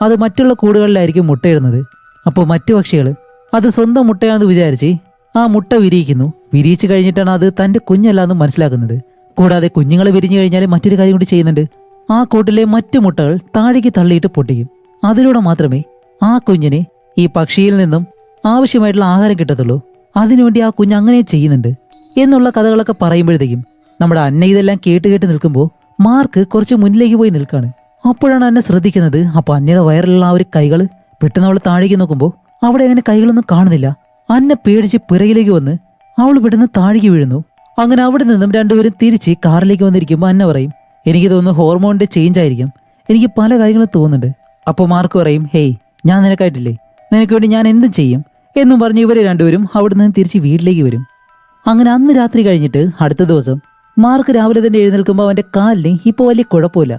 അത് മറ്റുള്ള കൂടുകളിലായിരിക്കും മുട്ടയിടുന്നത്. അപ്പോൾ മറ്റു പക്ഷികൾ അത് സ്വന്തം മുട്ടയാണെന്ന് വിചാരിച്ച് ആ മുട്ട വിരിയിക്കുന്നു. വിരിയിച്ചു കഴിഞ്ഞിട്ടാണ് അത് തൻ്റെ കുഞ്ഞല്ലാന്ന് മനസ്സിലാക്കുന്നത്. കൂടാതെ കുഞ്ഞുങ്ങളെ വിരിഞ്ഞു കഴിഞ്ഞാൽ മറ്റൊരു കാര്യം കൂടി ചെയ്യുന്നുണ്ട്. ആ കൂട്ടിലെ മറ്റു മുട്ടകൾ താഴേക്ക് തള്ളിയിട്ട് പൊട്ടിക്കും. അതിലൂടെ മാത്രമേ ആ കുഞ്ഞിന് ഈ പക്ഷിയിൽ നിന്നും ആവശ്യമായിട്ടുള്ള ആഹാരം കിട്ടത്തുള്ളൂ. അതിനുവേണ്ടി ആ കുഞ്ഞ് അങ്ങനെ ചെയ്യുന്നുണ്ട് എന്നുള്ള കഥകളൊക്കെ പറയുമ്പോഴത്തേക്കും നമ്മുടെ അന്ന ഇതെല്ലാം കേട്ട് കേട്ട് നിൽക്കുമ്പോൾ മാർക്ക് കുറച്ച് മുന്നിലേക്ക് പോയി നിൽക്കാണ്. അപ്പോഴാണ് അന്ന ശ്രദ്ധിക്കുന്നത്. അപ്പൊ അന്നയുടെ വയറിലുള്ള ആ ഒരു കൈകൾ പെട്ടെന്ന് അവൾ താഴേക്ക് നോക്കുമ്പോൾ അവിടെ അങ്ങനെ കൈകളൊന്നും കാണുന്നില്ല. അന്ന പേടിച്ച് പിറകിലേക്ക് വന്ന് അവൾ ഇവിടുന്ന് താഴേക്ക് വീഴുന്നു. അങ്ങനെ അവിടെ നിന്നും രണ്ടുപേരും തിരിച്ച് കാറിലേക്ക് വന്നിരിക്കുമ്പോൾ അന്ന പറയും എനിക്ക് തോന്നുന്നു ഹോർമോണിന്റെ ചേഞ്ച് ആയിരിക്കും, എനിക്ക് പല കാര്യങ്ങളും തോന്നുന്നുണ്ട്. അപ്പോൾ മാർക്ക് പറയും ഹേയ് ഞാൻ നിനക്കായിട്ടില്ലേ, നിനക്ക് വേണ്ടി ഞാൻ എന്തും ചെയ്യും എന്നും പറഞ്ഞ് ഇവരെ രണ്ടുപേരും അവിടെ നിന്ന് തിരിച്ച് വീട്ടിലേക്ക് വരും. അങ്ങനെ അന്ന് രാത്രി കഴിഞ്ഞിട്ട് അടുത്ത ദിവസം മാർക്ക് രാവിലെ തന്നെ എഴുന്നേൽക്കുമ്പോൾ അവന്റെ കാലിന് ഇപ്പോൾ വലിയ കുഴപ്പമില്ല.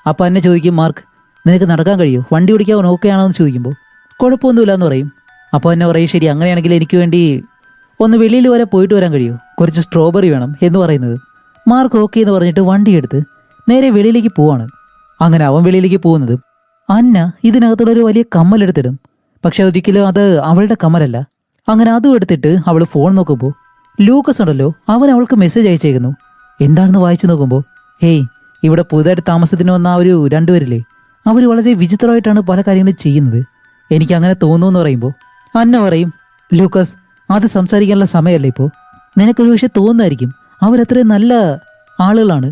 അപ്പം എന്നെ ചോദിക്കും മാർക്ക് നിനക്ക് നടക്കാൻ കഴിയുമോ, വണ്ടി ഓടിക്കാൻ ഓക്കെ ആണോ എന്ന് ചോദിക്കുമ്പോൾ കുഴപ്പമൊന്നുമില്ല എന്ന് പറയും. അപ്പോൾ എന്നെ പറയും ശരി അങ്ങനെയാണെങ്കിൽ എനിക്ക് വേണ്ടി ഒന്ന് വെളിയിൽ വരെ പോയിട്ട് വരാൻ കഴിയുമോ, കുറച്ച് സ്ട്രോബെറി വേണം എന്ന് പറയുന്നത്. മാർക്ക് ഓക്കെ എന്ന് പറഞ്ഞിട്ട് വണ്ടി എടുത്ത് നേരെ വെളിയിലേക്ക് പോവാണ്. അങ്ങനെ അവൻ വെളിയിലേക്ക് പോകുന്നത് അന്ന ഇതിനകത്തുള്ള ഒരു വലിയ കമ്മലെടുത്തിടും. പക്ഷെ ഒരിക്കലും അത് അവളുടെ കമ്മലല്ല. അങ്ങനെ അതും എടുത്തിട്ട് അവൾ ഫോൺ നോക്കുമ്പോൾ ലൂക്കസ് ഉണ്ടല്ലോ അവൻ അവൾക്ക് മെസ്സേജ് അയച്ചേക്കുന്നു. എന്താണെന്ന് വായിച്ചു നോക്കുമ്പോൾ ഹേയ് ഇവിടെ പുതുതായിട്ട് താമസത്തിന് വന്ന ആ ഒരു രണ്ടുപേരില്ലേ അവർ വളരെ വിചിത്രമായിട്ടാണ് പല കാര്യങ്ങളും ചെയ്യുന്നത്. എനിക്ക് അങ്ങനെ തോന്നുന്നു പറയുമ്പോൾ അന്ന പറയും, ലൂക്കസ്, അത് സംസാരിക്കാനുള്ള സമയമല്ല ഇപ്പോൾ. നിനക്കൊരു പക്ഷെ തോന്നുമായിരിക്കും അവരത്രയും നല്ല ആളുകളാണ്,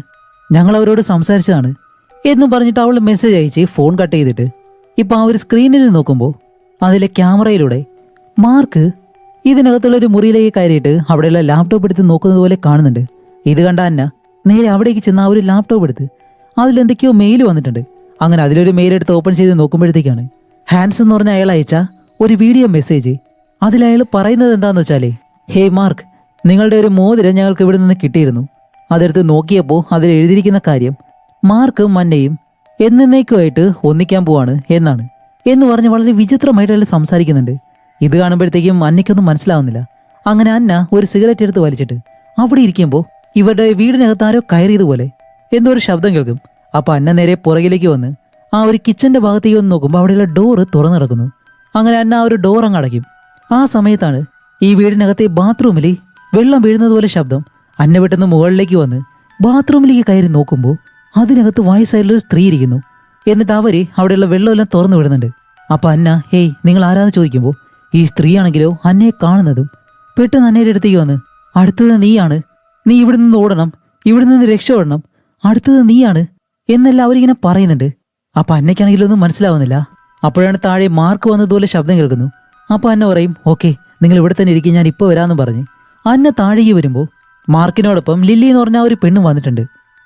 ഞങ്ങൾ അവരോട് സംസാരിച്ചതാണ് എന്നും പറഞ്ഞിട്ട് അവൾ മെസ്സേജ് അയച്ച് ഫോൺ കട്ട് ചെയ്തിട്ട് ഇപ്പം ആ ഒരു സ്ക്രീനിൽ നോക്കുമ്പോൾ അതിലെ ക്യാമറയിലൂടെ മാർക്ക് ഇതിനകത്തുള്ള ഒരു മുറിയിലേക്ക് കയറിയിട്ട് അവിടെയുള്ള ലാപ്ടോപ്പ് എടുത്ത് നോക്കുന്നത് പോലെ കാണുന്നുണ്ട്. ഇത് കണ്ട അന്ന നേരെ അവിടേക്ക് ചെന്ന് ആ ഒരു ലാപ്ടോപ്പ് എടുത്ത് അതിലെന്തൊക്കെയോ മെയിൽ വന്നിട്ടുണ്ട്. അങ്ങനെ അതിലൊരു മെയിൽ എടുത്ത് ഓപ്പൺ ചെയ്ത് നോക്കുമ്പോഴത്തേക്കാണ് ഹാൻസ് എന്ന് പറഞ്ഞ അയാൾ അയച്ച ഒരു വീഡിയോ മെസ്സേജ്. അതിലയാൾ പറയുന്നത് എന്താണെന്ന് വെച്ചാലേ, ഹേ മാർക്ക്, നിങ്ങളുടെ ഒരു മോതിരം ഞങ്ങൾക്ക് ഇവിടെ നിന്ന് കിട്ടിയിരുന്നു. അതെടുത്ത് നോക്കിയപ്പോൾ അതിൽ എഴുതിയിരിക്കുന്ന കാര്യം മാർക്കും മന്നയും എന്നേക്കുമായിട്ട് ഒന്നിക്കാൻ പോവാണ് എന്നാണ് എന്ന് പറഞ്ഞ് വളരെ വിചിത്രമായിട്ട് അയാൾ സംസാരിക്കുന്നുണ്ട്. ഇത് കാണുമ്പോഴത്തേക്കും അന്നയ്ക്കൊന്നും മനസ്സിലാവുന്നില്ല. അങ്ങനെ അന്ന ഒരു സിഗരറ്റ് എടുത്ത് വലിച്ചിട്ട് അവിടെ ഇരിക്കുമ്പോൾ ഇവരുടെ വീടിനകത്ത് ആരോ കയറിയതുപോലെ എന്തോ ഒരു ശബ്ദം കേൾക്കും. അപ്പൊ അന്ന നേരെ പുറകിലേക്ക് വന്ന് ആ ഒരു കിച്ചന്റെ ഭാഗത്തേക്ക് വന്ന് നോക്കുമ്പോൾ അവിടെയുള്ള ഡോറ് തുറന്നു കിടക്കുന്നു. അങ്ങനെ അന്ന ആ ഒരു ഡോർ അങ്ങ് അടയ്ക്കും. ആ സമയത്താണ് ഈ വീടിനകത്തെ ബാത്റൂമിൽ വെള്ളം വീഴുന്നത് പോലെ ശബ്ദം. അന്ന പെട്ടെന്ന് മുകളിലേക്ക് വന്ന് ബാത്റൂമിലേക്ക് കയറി നോക്കുമ്പോൾ അതിനകത്ത് വയസ്സായിട്ടുള്ളൊരു സ്ത്രീ ഇരിക്കുന്നു. എന്നിട്ട് അവര് അവിടെയുള്ള വെള്ളമെല്ലാം തുറന്നു വിടുന്നുണ്ട്. അപ്പൊ അന്ന, ഹേയ്, നിങ്ങൾ ആരാന്ന് ചോദിക്കുമ്പോൾ ഈ സ്ത്രീ ആണെങ്കിലോ അന്നയെ കാണുന്നതും പെട്ടെന്ന് അന്നയുടെ അടുത്തേക്ക് വന്ന്, അടുത്തത് നീയാണ്, നീ ഇവിടെ നിന്ന് ഓടണം, ഇവിടെ നിന്ന് രക്ഷപ്പെടണം, അടുത്തത് നീയാണ് എന്നെല്ലാം അവരിങ്ങനെ പറയുന്നുണ്ട്. അപ്പൊ അന്നയ്ക്കാണെങ്കിലും ഒന്നും മനസ്സിലാവുന്നില്ല. അപ്പോഴാണ് താഴെ മാർക്ക് വന്നതുപോലെ ശബ്ദം കേൾക്കുന്നു. അപ്പൊ അന്ന പറയും, ഓക്കെ, നിങ്ങൾ ഇവിടെ തന്നെ ഇരിക്കും, ഞാൻ ഇപ്പോൾ വരാമെന്ന് പറഞ്ഞ് അന്ന താഴേക്ക് വരുമ്പോൾ മാർക്കിനോടൊപ്പം ലില്ലി എന്ന് പറഞ്ഞ ഒരു പെണ്ണും വന്നിട്ടുണ്ട്.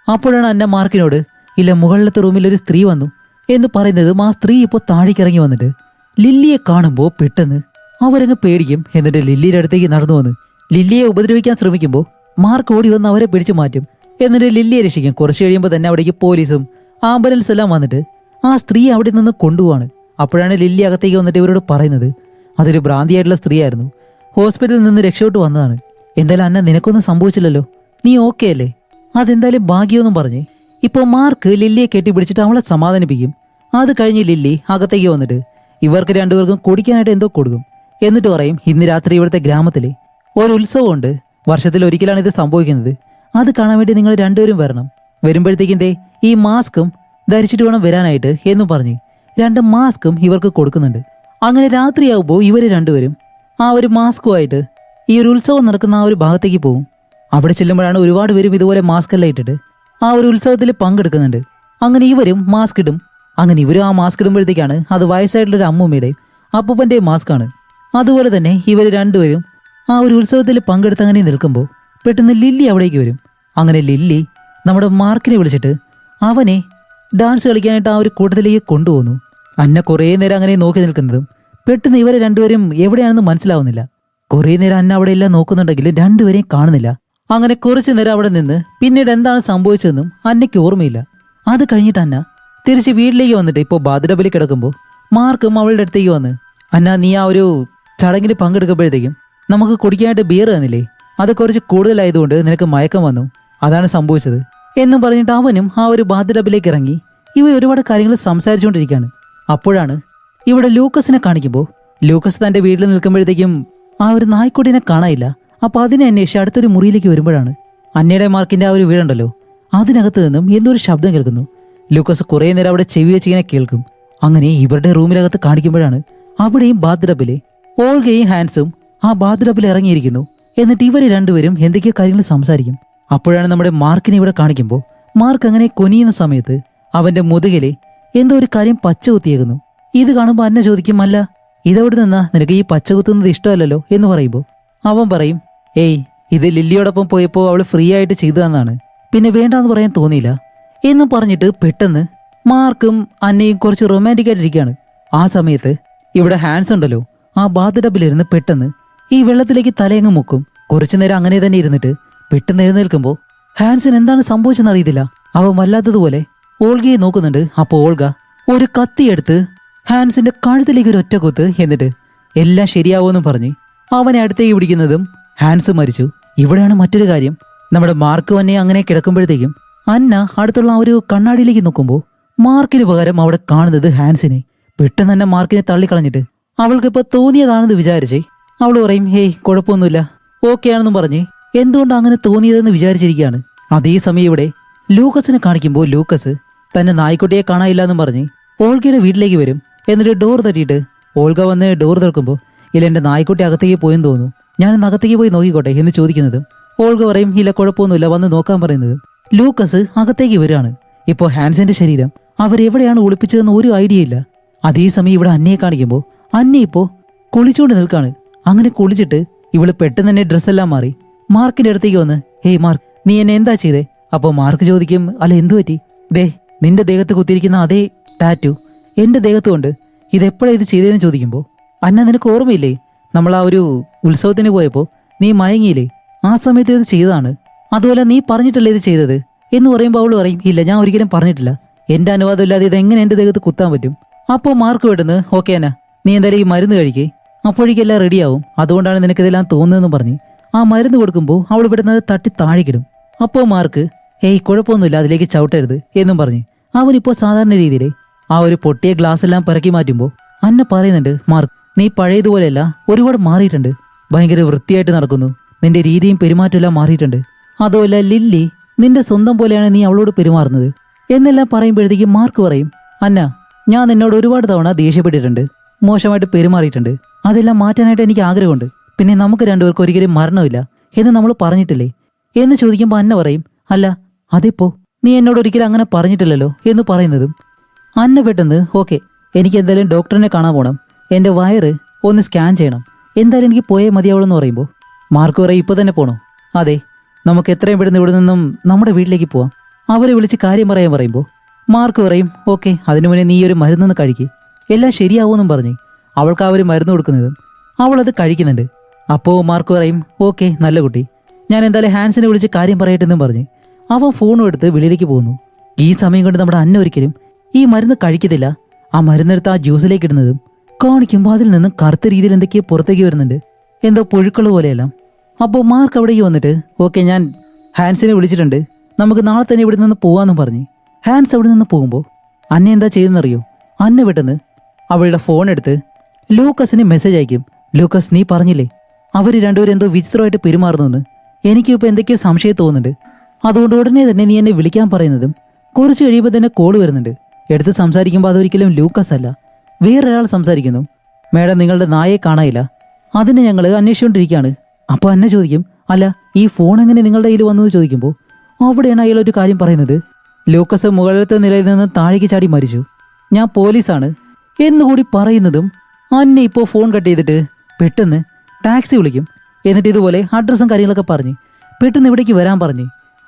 അപ്പോഴാണ് അന്ന മാർക്കിനോട്, ഇല്ല, മുകളിലത്തെ റൂമിൽ ഒരു സ്ത്രീ വന്നു എന്ന് പറയുന്നതും ആ സ്ത്രീ ഇപ്പോൾ താഴേക്ക് ഇറങ്ങി വന്നിട്ട് ലില്ലിയെ കാണുമ്പോൾ പെട്ടെന്ന് അവരങ്ങ് പേടിക്കും. എന്നിട്ട് ലില്ലിയുടെ അടുത്തേക്ക് നടന്നു വന്ന് ലില്ലിയെ ഉപദ്രവിക്കാൻ ശ്രമിക്കുമ്പോൾ മാർക്ക് ഓടി വന്ന് അവരെ പിടിച്ചു മാറ്റും. എന്നിട്ട് ലില്ലിയെ രക്ഷിക്കും. കുറച്ച് കഴിയുമ്പോൾ തന്നെ അവിടേക്ക് പോലീസും ആംബുലൻസ് എല്ലാം വന്നിട്ട് ആ സ്ത്രീ അവിടെ നിന്ന് കൊണ്ടുപോവാണ്. അപ്പോഴാണ് ലില്ലി അകത്തേക്ക് വന്നിട്ട് ഇവരോട് പറയുന്നത് അതൊരു ഭ്രാന്തിയായിട്ടുള്ള സ്ത്രീയായിരുന്നു, ഹോസ്പിറ്റലിൽ നിന്ന് രക്ഷപ്പെട്ടു വന്നതാണ്. എന്തായാലും അന്ന, നിനക്കൊന്നും സംഭവിച്ചില്ലല്ലോ, നീ ഓക്കെ അല്ലേ? അതെന്തായാലും ഭാഗ്യമൊന്നും പറഞ്ഞ് ഇപ്പോൾ മാർക്ക് ലില്ലിയെ കെട്ടിപ്പിടിച്ചിട്ട് അവളെ സമാധാനിപ്പിക്കും. അത് കഴിഞ്ഞ് ലില്ലി അകത്തേക്ക് വന്നിട്ട് ഇവർക്ക് രണ്ടുപേർക്കും കുടിക്കാനായിട്ട് എന്തോ കൊടുക്കും. എന്നിട്ട് പറയും, ഇന്ന് രാത്രി ഇവിടുത്തെ ഗ്രാമത്തിൽ ഒരു ഉത്സവമുണ്ട്, വർഷത്തിൽ ഒരിക്കലാണ് ഇത് സംഭവിക്കുന്നത്, അത് കാണാൻ വേണ്ടി നിങ്ങൾ രണ്ടുപേരും വരണം. വരുമ്പോഴത്തേക്കിൻ്റെ ഈ മാസ്കും ധരിച്ചിട്ട് വേണം വരാനായിട്ട് എന്നും പറഞ്ഞ് 2 മാസ്കും ഇവർക്ക് കൊടുക്കുന്നുണ്ട്. അങ്ങനെ രാത്രിയാവുമ്പോൾ ഇവർ രണ്ടുപേരും ആ ഒരു മാസ്കുമായിട്ട് ഈ ഒരു ഉത്സവം നടക്കുന്ന ആ ഒരു ഭാഗത്തേക്ക് പോകും. അവിടെ ചെല്ലുമ്പോഴാണ് ഒരുപാട് പേരും ഇതുപോലെ മാസ്ക് എല്ലാം ഇട്ടിട്ട് ആ ഒരു ഉത്സവത്തിൽ പങ്കെടുക്കുന്നുണ്ട്. അങ്ങനെ ഇവരും മാസ്ക് ഇടും. അങ്ങനെ ഇവരും ആ മാസ്ക് ഇടുമ്പോഴത്തേക്കാണ് അത് വയസ്സായിട്ടുള്ളൊരു അമ്മൂമ്മയുടെയും അപ്പൂപ്പൻ്റെയും മാസ്കാണ്. അതുപോലെ തന്നെ ഇവർ രണ്ടുപേരും ആ ഒരു ഉത്സവത്തിൽ പങ്കെടുത്ത് അങ്ങനെ നിൽക്കുമ്പോൾ പെട്ടെന്ന് ലില്ലി അവിടേക്ക് വരും. അങ്ങനെ ലില്ലി നമ്മുടെ മാർക്കിനെ വിളിച്ചിട്ട് അവനെ ഡാൻസ് കളിക്കാനായിട്ട് ആ ഒരു കൂട്ടത്തിലേക്ക് കൊണ്ടുപോകുന്നു. അന്ന കുറേ നേരം അങ്ങനെ നോക്കി നിൽക്കുന്നതും പെട്ടെന്ന് ഇവരെ രണ്ടുപേരും എവിടെയാണെന്ന് മനസ്സിലാവുന്നില്ല. കുറേ നേരം അന്ന അവിടെ എല്ലാം നോക്കുന്നുണ്ടെങ്കിലും രണ്ടുപേരെയും കാണുന്നില്ല. അങ്ങനെ കുറച്ചു നേരം അവിടെ നിന്ന് പിന്നീട് എന്താണ് സംഭവിച്ചതെന്നും അന്നയ്ക്ക് ഓർമ്മയില്ല. അത് കഴിഞ്ഞിട്ട് അന്ന തിരിച്ച് വീട്ടിലേക്ക് വന്നിട്ട് ഇപ്പോൾ ബാത്ടബിൽ കിടക്കുമ്പോൾ മാർക്കും അവളുടെ അടുത്തേക്ക് വന്ന്, അന്ന, നീ ആ ഒരു ചടങ്ങിൽ പങ്കെടുക്കുമ്പോഴത്തേക്കും നമുക്ക് കുടിക്കാനായിട്ട് ബിയർ തന്നില്ലേ, അത് കുറച്ച് കൂടുതലായതുകൊണ്ട് നിനക്ക് മയക്കം വന്നു, അതാണ് സംഭവിച്ചത് എന്നും പറഞ്ഞിട്ട് അവനും ആ ഒരു ബാത്ടബിലേക്ക് ഇറങ്ങി ഇവർ ഒരുപാട് കാര്യങ്ങൾ സംസാരിച്ചുകൊണ്ടിരിക്കുകയാണ്. അപ്പോഴാണ് ഇവിടെ ലൂക്കസിനെ കാണിക്കുമ്പോൾ ലൂക്കസ് തൻ്റെ വീട്ടിൽ നിൽക്കുമ്പോഴത്തേക്കും ആ ഒരു നായ്ക്കുട്ടിനെ കാണാനില്ല. അപ്പോൾ അതിനെ അന്വേഷിച്ച് അടുത്തൊരു മുറിയിലേക്ക് വരുമ്പോഴാണ് അന്നയുടെ മാർക്കിൻ്റെ ആ ഒരു വീടുണ്ടല്ലോ, അതിനകത്ത് നിന്നും എന്തൊരു ശബ്ദം കേൾക്കുന്നു. ലൂക്കസ് കുറേ നേരം അവിടെ ചെവി വെച്ച് ഇങ്ങനെ കേൾക്കും. അങ്ങനെ ഇവരുടെ റൂമിനകത്ത് കാണിക്കുമ്പോഴാണ് അവിടെയും ബാത്ടബിലെ ഓൾഗയും ഹാൻസും ആ ബാത്ടബിൽ ഇറങ്ങിയിരിക്കുന്നു. എന്നിട്ട് ഇവർ രണ്ടുപേരും എന്തൊക്കെയോ കാര്യങ്ങൾ സംസാരിക്കും. അപ്പോഴാണ് നമ്മുടെ മാർക്കിനെ ഇവിടെ കാണിക്കുമ്പോൾ മാർക്ക് അങ്ങനെ കൊനിയുന്ന സമയത്ത് അവന്റെ മുതുകിലെ എന്തോ ഒരു കാര്യം പച്ച കുത്തിയേക്കുന്നു. ഇത് കാണുമ്പോൾ അന്ന ചോദിക്കും, അല്ല, ഇതെവിടെ നിന്നാ, നിനക്ക് ഈ പച്ച കുത്തുന്നത് ഇഷ്ടമല്ലല്ലോ എന്ന് പറയുമ്പോൾ അവൻ പറയും, ഏയ്, ഇത് ലില്ലിയോടൊപ്പം പോയപ്പോൾ അവൾ ഫ്രീ ആയിട്ട് ചെയ്തതെന്നാണ്, പിന്നെ വേണ്ടാന്ന് പറയാൻ തോന്നിയില്ല എന്നും പറഞ്ഞിട്ട് പെട്ടെന്ന് മാർക്കും അന്നയും കുറച്ച് റൊമാൻറ്റിക് ആയിട്ടിരിക്കുകയാണ്. ആ സമയത്ത് ഇവിടെ ഹാൻസ് ഉണ്ടല്ലോ, ആ ബാത്ടബിലിരുന്ന് പെട്ടെന്ന് ഈ വെള്ളത്തിലേക്ക് തലയങ്ങ് മുക്കും. കുറച്ചു നേരം അങ്ങനെ തന്നെ ഇരുന്നിട്ട് പെട്ടെന്ന് എഴുന്നേൽക്കുമ്പോൾ ഹാൻസിന് എന്താണ് സംഭവിച്ചെന്ന് അറിയത്തില്ല. അവൻ വല്ലാത്തതുപോലെ ഓൾഗയെ നോക്കുന്നുണ്ട്. അപ്പോൾ ഓൾഗ ഒരു കത്തിയെടുത്ത് ഹാൻസിന്റെ കഴുത്തിലേക്ക് ഒരു ഒറ്റ കുത്ത്, എന്നിട്ട് എല്ലാം ശരിയാവുമെന്നും പറഞ്ഞ് അവനെ അടുത്തേക്ക് പിടിക്കുന്നതും ഹാൻസ് മരിച്ചു. ഇവിടെയാണ് മറ്റൊരു കാര്യം. നമ്മുടെ മാർക്ക് വന്നെ അങ്ങനെ കിടക്കുമ്പോഴത്തേക്കും അന്ന അടുത്തുള്ള ആ ഒരു കണ്ണാടിയിലേക്ക് നോക്കുമ്പോൾ മാർക്കിന് പകരം അവിടെ കാണുന്നത് ഹാൻസിനെ. പെട്ടെന്ന് തന്നെ മാർക്കിനെ തള്ളിക്കളഞ്ഞിട്ട് അവൾക്കിപ്പോൾ തോന്നിയതാണെന്ന് വിചാരിച്ചേ അവൾ പറയും, ഹേയ്, കുഴപ്പമൊന്നുമില്ല, ഓക്കെ ആണെന്നും പറഞ്ഞ് എന്തുകൊണ്ട് അങ്ങനെ തോന്നിയതെന്ന് വിചാരിച്ചിരിക്കുകയാണ്. അതേസമയം ഇവിടെ ലൂക്കസിനെ കാണിക്കുമ്പോൾ ലൂക്കസ് തന്നെ നായ്ക്കുട്ടിയെ കാണാനില്ല എന്നും പറഞ്ഞ് ഓൾഗയുടെ വീട്ടിലേക്ക് വരും. എന്നിട്ട് ഡോർ തട്ടിയിട്ട് ഓൾഗ വന്ന് ഡോർ തുറക്കുമ്പോൾ ഇല്ല എൻ്റെ നായ്ക്കുട്ടി അകത്തേക്ക് പോയെന്ന് തോന്നുന്നു, ഞാൻ അകത്തേക്ക് പോയി നോക്കിക്കോട്ടെ എന്ന് ചോദിക്കുന്നതും ഓൾഗ പറയും ഇല്ല കുഴപ്പമൊന്നുമില്ല വന്ന് നോക്കാൻ പറയുന്നതും ലൂക്കസ് അകത്തേക്ക് വരികയാണ്. ഇപ്പോൾ ഹാൻസിന്റെ ശരീരം അവരെവിടെയാണ് ഒളിപ്പിച്ചതെന്ന് ഒരു ഐഡിയ ഇല്ല. അതേസമയം ഇവിടെ അന്നയെ കാണിക്കുമ്പോൾ അന്ന ഇപ്പോൾ കുളിച്ചുകൊണ്ട് നിൽക്കാണ്. അങ്ങനെ കുളിച്ചിട്ട് ഇവള് പെട്ടെന്ന് തന്നെ ഡ്രസ്സെല്ലാം മാറി മാർക്കിന്റെ അടുത്തേക്ക് വന്ന് ഹേയ് മാർക്ക് നീ എന്നെ എന്താ ചെയ്തേ? അപ്പോൾ മാർക്ക് ചോദിക്കും അല്ല എന്തു പറ്റി? ദേ നിന്റെ ദേഹത്ത് കുത്തിയിരിക്കുന്ന അതേ ടാറ്റു എന്റെ ദേഹത്തുകൊണ്ട് ഇതെപ്പോഴാണ് ഇത് ചെയ്തതെന്ന് ചോദിക്കുമ്പോൾ അന്ന നിനക്ക് ഓർമ്മയില്ലേ നമ്മൾ ആ ഒരു ഉത്സവത്തിന് പോയപ്പോൾ നീ മയങ്ങിയില്ലേ, ആ സമയത്ത് ഇത് ചെയ്തതാണ്, അതുപോലെ നീ പറഞ്ഞിട്ടല്ലേ ഇത് ചെയ്തത് എന്ന് പറയുമ്പോൾ അവള് പറയും ഇല്ല ഞാൻ ഒരിക്കലും പറഞ്ഞിട്ടില്ല, എന്റെ അനുവാദം ഇല്ലാതെ ഇത് എങ്ങനെ എന്റെ ദേഹത്ത് കുത്താൻ പറ്റും? അപ്പോൾ മാർക്ക് വിടുന്നത് ഓക്കെ അന്ന നീ എന്തായാലും ഈ മരുന്ന് കഴിക്കേ, അപ്പോഴേക്കെല്ലാം റെഡിയാവും, അതുകൊണ്ടാണ് നിനക്കിതെല്ലാം തോന്നുന്നതെന്ന് പറഞ്ഞ് ആ മരുന്ന് കൊടുക്കുമ്പോൾ അവൾ വിടുന്നത് തട്ടി താഴേക്കിടും. അപ്പോൾ മാർക്ക് ഏയ് കുഴപ്പമൊന്നുമില്ല അതിലേക്ക് ചവിട്ടരുത് എന്നും പറഞ്ഞ് അവനിപ്പോൾ സാധാരണ രീതിയിൽ ആ ഒരു പൊട്ടിയ ഗ്ലാസ് എല്ലാം പിറക്കി മാറ്റുമ്പോൾ അന്ന പറയുന്നുണ്ട് മാർക്ക് നീ പഴയതുപോലെയല്ല ഒരുപാട് മാറിയിട്ടുണ്ട്, ഭയങ്കര വൃത്തിയായിട്ട് നടക്കുന്നു, നിന്റെ രീതിയും പെരുമാറ്റം എല്ലാം മാറിയിട്ടുണ്ട്, അതുമല്ല ലില്ലി നിന്റെ സ്വന്തം പോലെയാണ് നീ അവളോട് പെരുമാറുന്നത് എന്നെല്ലാം പറയുമ്പോഴത്തേക്കും മാർക്ക് പറയും അന്ന ഞാൻ നിന്നോട് ഒരുപാട് തവണ ദേഷ്യപ്പെട്ടിട്ടുണ്ട്, മോശമായിട്ട് പെരുമാറിയിട്ടുണ്ട്, അതെല്ലാം മാറ്റാനായിട്ട് എനിക്ക് ആഗ്രഹമുണ്ട്, പിന്നെ നമുക്ക് രണ്ടുപേർക്കും ഒരിക്കലും മരണമില്ല എന്ന് നമ്മൾ പറഞ്ഞിട്ടില്ലേ എന്ന് ചോദിക്കുമ്പോൾ അന്ന പറയും അല്ല അതിപ്പോ നീ എന്നോട് ഒരിക്കലും അങ്ങനെ പറഞ്ഞിട്ടില്ലല്ലോ എന്ന് പറയുന്നതും അന്ന പെട്ടെന്ന് ഓക്കെ എനിക്ക് എന്തായാലും ഡോക്ടറിനെ കാണാൻ പോകണം, എൻ്റെ വയറ് ഒന്ന് സ്കാൻ ചെയ്യണം, എന്തായാലും എനിക്ക് പോയേ മതിയാവുള്ളൂ പറയുമ്പോൾ മാർക്ക് പറയും ഇപ്പോൾ തന്നെ പോണോ? അതെ നമുക്ക് എത്രയും പെട്ടെന്ന് ഇവിടെ നിന്നും നമ്മുടെ വീട്ടിലേക്ക് പോവാം, അവരെ വിളിച്ച് കാര്യം പറയാൻ പറയുമ്പോൾ മാർക്ക് പറയും ഓക്കെ അതിനു മുന്നേ നീ ഒരു മരുന്നൊന്ന് കഴിക്കുക, എല്ലാം ശരിയാവുമെന്നും പറഞ്ഞ് അവൾക്ക് ആ ഒരു മരുന്ന് കൊടുക്കുന്നതും അവളത് കഴിക്കുന്നുണ്ട്. അപ്പോൾ മാർക്ക് പറയും ഓക്കെ നല്ല കുട്ടി, ഞാൻ എന്തായാലും ഹാൻസിനെ വിളിച്ച് കാര്യം പറയട്ടെന്നും പറഞ്ഞ് അവൻ ഫോണും എടുത്ത് വെളിയിലേക്ക് പോകുന്നു. ഈ സമയം കൊണ്ട് നമ്മുടെ അന്ന ഒരിക്കലും ഈ മരുന്ന് കഴിക്കത്തില്ല, ആ മരുന്നെടുത്ത് ആ ജ്യൂസിലേക്ക് ഇടുന്നതും കാണിക്കുമ്പോൾ അതിൽ നിന്ന് കറുത്ത രീതിയിൽ എന്തൊക്കെയോ പുറത്തേക്ക് വരുന്നുണ്ട്, എന്തോ പുഴുക്കൾ പോലെയെല്ലാം. അപ്പോൾ മാർക്ക് അവിടേക്ക് വന്നിട്ട് ഓക്കെ ഞാൻ ഹാൻസിനെ വിളിച്ചിട്ടുണ്ട്, നമുക്ക് നാളെ തന്നെ ഇവിടെ നിന്ന് പോകാമെന്നും പറഞ്ഞ് ഹാൻസ് അവിടെ നിന്ന് പോകുമ്പോൾ അന്ന എന്താ ചെയ്തെന്നറിയോ? അന്ന പെട്ടെന്ന് അവളുടെ ഫോൺ എടുത്ത് ലൂക്കസിന് മെസ്സേജ് അയക്കും. ലൂക്കസ് നീ പറഞ്ഞില്ലേ അവർ രണ്ടുപേരും എന്തോ വിചിത്രമായിട്ട് പെരുമാറുന്നു, എനിക്കിപ്പോൾ എന്തൊക്കെയോ സംശയം തോന്നുന്നുണ്ട്, അതുകൊണ്ട് ഉടനെ തന്നെ നീ എന്നെ വിളിക്കാൻ പറയുന്നതും കുറച്ച് കഴിയുമ്പോൾ തന്നെ കോൾ വരുന്നുണ്ട്. എടുത്ത് സംസാരിക്കുമ്പോൾ അതൊരിക്കലും ലൂക്കസ് അല്ല, വേറൊരാൾ സംസാരിക്കുന്നു. മേഡം നിങ്ങളുടെ നായയെ കാണാനില്ല, അതിനെ ഞങ്ങൾ അന്വേഷിച്ചുകൊണ്ടിരിക്കുകയാണ്. അപ്പോൾ അന്ന ചോദിക്കും അല്ല ഈ ഫോൺ എങ്ങനെ നിങ്ങളുടെ കയ്യിൽ വന്നു എന്ന് ചോദിക്കുമ്പോൾ അവിടെയാണ് അയാൾ ഒരു കാര്യം പറയുന്നത് ലൂക്കസ് മുകളിലത്തെ നിലയിൽ നിന്ന് താഴേക്ക് ചാടി മരിച്ചു, ഞാൻ പോലീസാണ് എന്നുകൂടി പറയുന്നതും അന്ന ഇപ്പോൾ ഫോൺ കട്ട് ചെയ്തിട്ട് പെട്ടെന്ന് ടാക്സി വിളിക്കും. എന്നിട്ട് ഇതുപോലെ അഡ്രസ്സും കാര്യങ്ങളൊക്കെ പറഞ്ഞ് പെട്ടെന്ന് ഇവിടേക്ക് വരാൻ പറഞ്ഞ്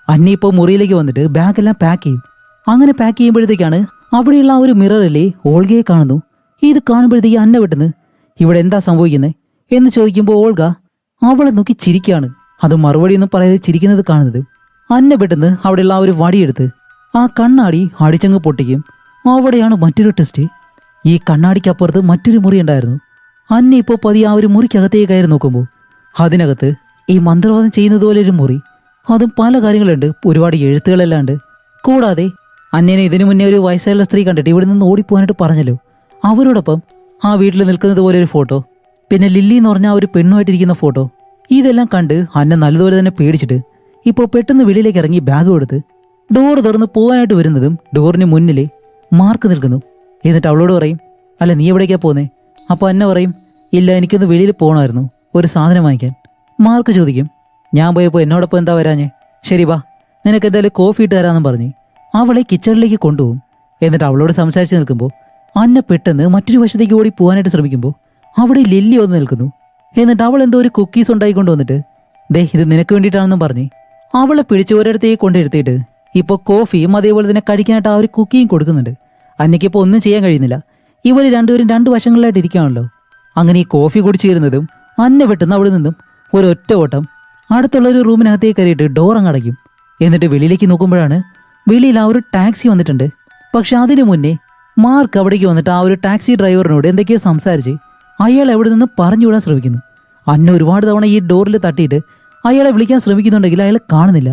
അന്ന ഇപ്പോൾ മുറിയിലേക്ക് വന്നിട്ട് ബാഗെല്ലാം പാക്ക് ചെയ്യും. അങ്ങനെ പാക്ക് ചെയ്യുമ്പോഴത്തേക്കാണ് അവിടെയുള്ള ആ ഒരു മിററിലെ ഓൾഗയെ കാണുന്നു. ഇത് കാണുമ്പോഴത്തേക്ക് അന്ന പെട്ടെന്ന് ഇവിടെ എന്താ സംഭവിക്കുന്നത് എന്ന് ചോദിക്കുമ്പോൾ ഓൾഗ അവളെ നോക്കി ചിരിക്കുകയാണ്. അത് മറുപടിയൊന്നും പറയാതെ ചിരിക്കുന്നത് കാണുന്നത് അന്ന പെട്ടെന്ന് അവിടെയുള്ള ആ ഒരു വടിയെടുത്ത് ആ കണ്ണാടി അടിച്ചങ്ങ് പൊട്ടിക്കും. അവിടെയാണ് മറ്റൊരു ടെസ്റ്റ്. ഈ കണ്ണാടിക്കപ്പുറത്ത് മറ്റൊരു മുറി ഉണ്ടായിരുന്നു. അന്ന ഇപ്പോൾ പതിയെ ആ ഒരു മുറിക്കകത്തേക്ക് കയറി നോക്കുമ്പോൾ അതിനകത്ത് ഈ മന്ത്രവാദം ചെയ്യുന്നത് പോലെ ഒരു മുറി, അതും പല കാര്യങ്ങളുണ്ട്, ഒരുപാട് എഴുത്തുകളെല്ലാം ഉണ്ട്. കൂടാതെ അന്നേനെ ഇതിനു മുന്നേ ഒരു വയസ്സായുള്ള സ്ത്രീ കണ്ടിട്ട് ഇവിടെ നിന്ന് ഓടിപ്പോകാനായിട്ട് പറഞ്ഞല്ലോ, അവരോടൊപ്പം ആ വീട്ടിൽ നിൽക്കുന്നത് പോലെ ഒരു ഫോട്ടോ, പിന്നെ ലില്ലി എന്ന് പറഞ്ഞ ആ ഒരു പെണ്ണുമായിട്ടിരിക്കുന്ന ഫോട്ടോ. ഇതെല്ലാം കണ്ട് അന്ന നല്ലതുപോലെ തന്നെ പേടിച്ചിട്ട് ഇപ്പോൾ പെട്ടെന്ന് വെളിയിലേക്ക് ഇറങ്ങി ബാഗ് കൊടുത്ത് ഡോർ തുറന്ന് പോകാനായിട്ട് വരുന്നതും ഡോറിന് മുന്നിലേ മാർക്ക് നിൽക്കുന്നു. എന്നിട്ട് അവളോട് പറയും അല്ല നീ എവിടേക്കാ പോകുന്നേ? അപ്പോൾ അന്ന പറയും ഇല്ല എനിക്കൊന്ന് വെളിയിൽ പോകണമായിരുന്നു ഒരു സാധനം വാങ്ങിക്കാൻ. മാർക്ക് ചോദിക്കും ഞാൻ പോയപ്പോൾ എന്നോടൊപ്പം എന്താ വരാഞ്ഞേ? ശരി വാ നിനക്ക് എന്തായാലും കോഫി ഇട്ട് തരാമെന്നും പറഞ്ഞ് അവളെ കിച്ചണിലേക്ക് കൊണ്ടുപോകും. എന്നിട്ട് അവളോട് സംസാരിച്ച് നിൽക്കുമ്പോൾ അന്ന പെട്ടെന്ന് മറ്റൊരു വശത്തേക്ക് ഓടി പോകാനായിട്ട് ശ്രമിക്കുമ്പോൾ അവിടെ ലില്ലി വന്ന് നിൽക്കുന്നു. എന്നിട്ട് അവൾ എന്തോ ഒരു കുക്കീസ് ഉണ്ടായിക്കൊണ്ട് വന്നിട്ട് ദേ ഇത് നിനക്ക് വേണ്ടിയിട്ടാണെന്നും പറഞ്ഞ് അവളെ പിടിച്ച് ഒരിടത്തേക്ക് കൊണ്ടിരുത്തിയിട്ട് ഇപ്പോൾ കോഫിയും അതേപോലെ തന്നെ കഴിക്കാനായിട്ട് ആ ഒരു കുക്കിയും കൊടുക്കുന്നുണ്ട്. അന്നയ്ക്കിപ്പോൾ ഒന്നും ചെയ്യാൻ കഴിയുന്നില്ല, ഇവർ രണ്ടുപേരും രണ്ട് വശങ്ങളിലായിട്ട് ഇരിക്കുകയാണല്ലോ. അങ്ങനെ ഈ കോഫി കുടിച്ചിരുന്നതും അന്ന പെട്ടെന്ന് അവിടെ നിന്നും ഒരൊറ്റ ഓട്ടം അടുത്തുള്ളൊരു റൂമിനകത്തേക്ക് കയറിയിട്ട് ഡോർ അങ്ങ് അടയ്ക്കും. എന്നിട്ട് വെളിയിലേക്ക് നോക്കുമ്പോഴാണ് വെളിയിൽ ആ ഒരു ടാക്സി വന്നിട്ടുണ്ട്. പക്ഷെ അതിനു മുന്നേ മാർക്ക് അവിടേക്ക് വന്നിട്ട് ആ ഒരു ടാക്സി ഡ്രൈവറിനോട് എന്തൊക്കെയോ സംസാരിച്ച് അയാൾ എവിടെ നിന്ന് പറഞ്ഞുവിടാൻ ശ്രമിക്കുന്നു. അന്ന ഒരുപാട് തവണ ഈ ഡോറിൽ തട്ടിയിട്ട് അയാളെ വിളിക്കാൻ ശ്രമിക്കുന്നുണ്ടെങ്കിൽ അയാളെ കാണുന്നില്ല.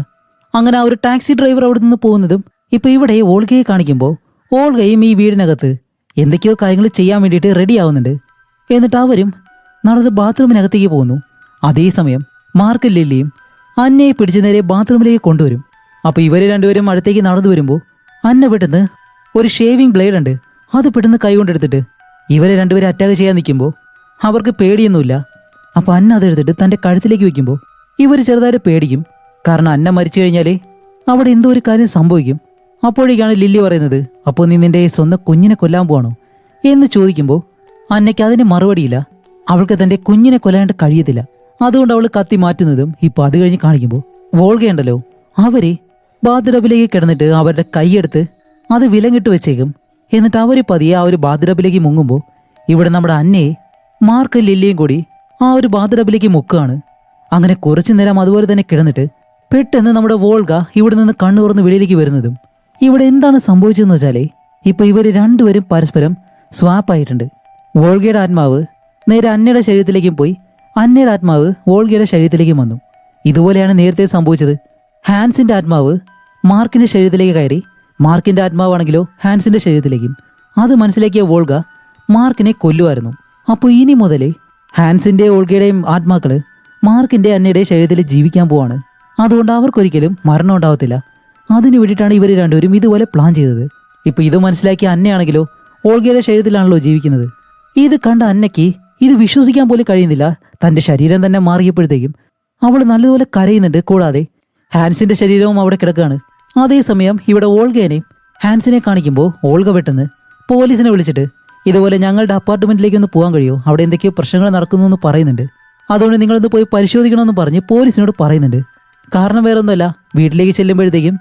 അങ്ങനെ ആ ഒരു ടാക്സി ഡ്രൈവർ അവിടെ നിന്ന് പോകുന്നതും ഇപ്പോൾ ഇവിടെ ഓൾഗയെ കാണിക്കുമ്പോൾ ഓൾഗയും ഈ വീടിനകത്ത് എന്തൊക്കെയോ കാര്യങ്ങൾ ചെയ്യാൻ വേണ്ടിയിട്ട് റെഡി ആവുന്നുണ്ട്. എന്നിട്ട് അവരും നടന്ന് ബാത്റൂമിനകത്തേക്ക് പോകുന്നു. അതേസമയം മാർക്കും ലില്ലിയും അന്നയെ പിടിച്ചു നേരെ ബാത്റൂമിലേക്ക് കൊണ്ടുവരും. അപ്പോൾ ഇവർ രണ്ടുപേരും അടുത്തേക്ക് നടന്നു വരുമ്പോൾ അന്ന പെട്ടെന്ന് ഒരു ഷേവിംഗ് ബ്ലേഡ് ഉണ്ട് അത് പെട്ടെന്ന് കൈകൊണ്ടെടുത്തിട്ട് ഇവരെ രണ്ടുപേരെ അറ്റാക്ക് ചെയ്യാൻ നിൽക്കുമ്പോൾ അവർക്ക് പേടിയൊന്നുമില്ല. അപ്പൊ അന്ന അതെടുത്തിട്ട് തന്റെ കഴുത്തിലേക്ക് വെക്കുമ്പോൾ ഇവർ ചെറുതായിട്ട് പേടിക്കും. കാരണം അന്ന മരിച്ചു കഴിഞ്ഞാലേ അവിടെ എന്തോ ഒരു കാര്യം സംഭവിക്കും. അപ്പോഴേക്കാണ് ലില്ലി പറയുന്നത്, അപ്പോൾ നീ നിന്റെ സ്വന്തം കുഞ്ഞിനെ കൊല്ലാൻ പോവാണോ എന്ന് ചോദിക്കുമ്പോൾ അന്നയ്ക്ക് അതിന് മറുപടിയില്ല. അവൾക്ക് തന്റെ കുഞ്ഞിനെ കൊല്ലാണ്ട് കഴിയത്തില്ല. അതുകൊണ്ട് അവൾ കത്തി മാറ്റുന്നതും ഇപ്പൊ അത് കഴിഞ്ഞ് കാണിക്കുമ്പോൾ വോൾഗയുണ്ടല്ലോ, അവര് ബാത്ടബിലേക്ക് കിടന്നിട്ട് അവരുടെ കൈയെടുത്ത് അത് വിലങ്ങിട്ട് വെച്ചേക്കും. എന്നിട്ട് അവര് പതിയെ ആ ഒരു ബാത്ടബിലേക്ക് മുങ്ങുമ്പോൾ ഇവിടെ നമ്മുടെ അന്നയെ മാർക്ക് ലില്ലിയും കൂടി ആ ഒരു ബാത്ടബിലേക്ക് മുക്കുകയാണ്. അങ്ങനെ കുറച്ചു നേരം അതുപോലെ തന്നെ കിടന്നിട്ട് പെട്ടെന്ന് നമ്മുടെ വോൾഗ ഇവിടെ നിന്ന് കണ്ണു തുറന്ന് വെളിയിലേക്ക് വരുന്നതും ഇവിടെ എന്താണ് സംഭവിച്ചതെന്ന് വെച്ചാലേ ഇപ്പൊ ഇവര് രണ്ടുപേരും പരസ്പരം സ്വാപ്പായിട്ടുണ്ട്. വോൾഗയുടെ ആത്മാവ് നേരെ അന്നയുടെ ശരീരത്തിലേക്കും പോയി, അന്നയുടെ ആത്മാവ് വോൾഗയുടെ ശരീരത്തിലേക്കും വന്നു. ഇതുപോലെയാണ് നേരത്തെ സംഭവിച്ചത്. ഹാൻസിന്റെ ആത്മാവ് മാർക്കിന്റെ ശരീരത്തിലേക്ക് കയറി, മാർക്കിന്റെ ആത്മാവാണെങ്കിലോ ഹാൻസിന്റെ ശരീരത്തിലേക്കും. അത് മനസ്സിലാക്കിയ വോൾഗ മാർക്കിനെ കൊല്ലുമായിരുന്നു. അപ്പോൾ ഇനി മുതലേ ഹാൻസിന്റെ വോൾഗയുടെയും ആത്മാക്കള് മാർക്കിന്റെ അന്നയുടെ ശരീരത്തിൽ ജീവിക്കാൻ പോവാണ്. അതുകൊണ്ട് അവർക്കൊരിക്കലും മരണം ഉണ്ടാവത്തില്ല. അതിനു വേണ്ടിയിട്ടാണ് ഇവർ രണ്ടുപേരും ഇതുപോലെ പ്ലാൻ ചെയ്തത്. ഇപ്പൊ ഇത് മനസ്സിലാക്കിയ അന്നയാണെങ്കിലോ വോൾഗയുടെ ശരീരത്തിലാണല്ലോ ജീവിക്കുന്നത്. ഇത് കണ്ട അന്നയ്ക്ക് ഇത് വിശ്വസിക്കാൻ പോലും കഴിയുന്നില്ല. തന്റെ ശരീരം തന്നെ മാറിയപ്പോഴത്തേക്കും അവൾ നല്ലതുപോലെ കരയുന്നുണ്ട്. കൂടാതെ ഹാൻസിന്റെ ശരീരവും അവിടെ കിടക്കുകയാണ്. അതേസമയം ഇവിടെ ഓൾഗേനെയും ഹാൻസിനെ കാണിക്കുമ്പോൾ ഓൾഗ പെട്ടെന്ന് പോലീസിനെ വിളിച്ചിട്ട് ഇതുപോലെ ഞങ്ങളുടെ അപ്പാർട്ട്മെന്റിലേക്ക് ഒന്ന് പോകാൻ കഴിയുമോ, അവിടെ എന്തൊക്കെയോ പ്രശ്നങ്ങൾ നടക്കുന്നു എന്ന് പറയുന്നുണ്ട്, അതുകൊണ്ട് നിങ്ങളൊന്ന് പോയി പരിശോധിക്കണമെന്ന് പറഞ്ഞ് പോലീസിനോട് പറയുന്നുണ്ട്. കാരണം വേറെ ഒന്നുമല്ല, വീട്ടിലേക്ക് ചെല്ലുമ്പോഴത്തേക്കും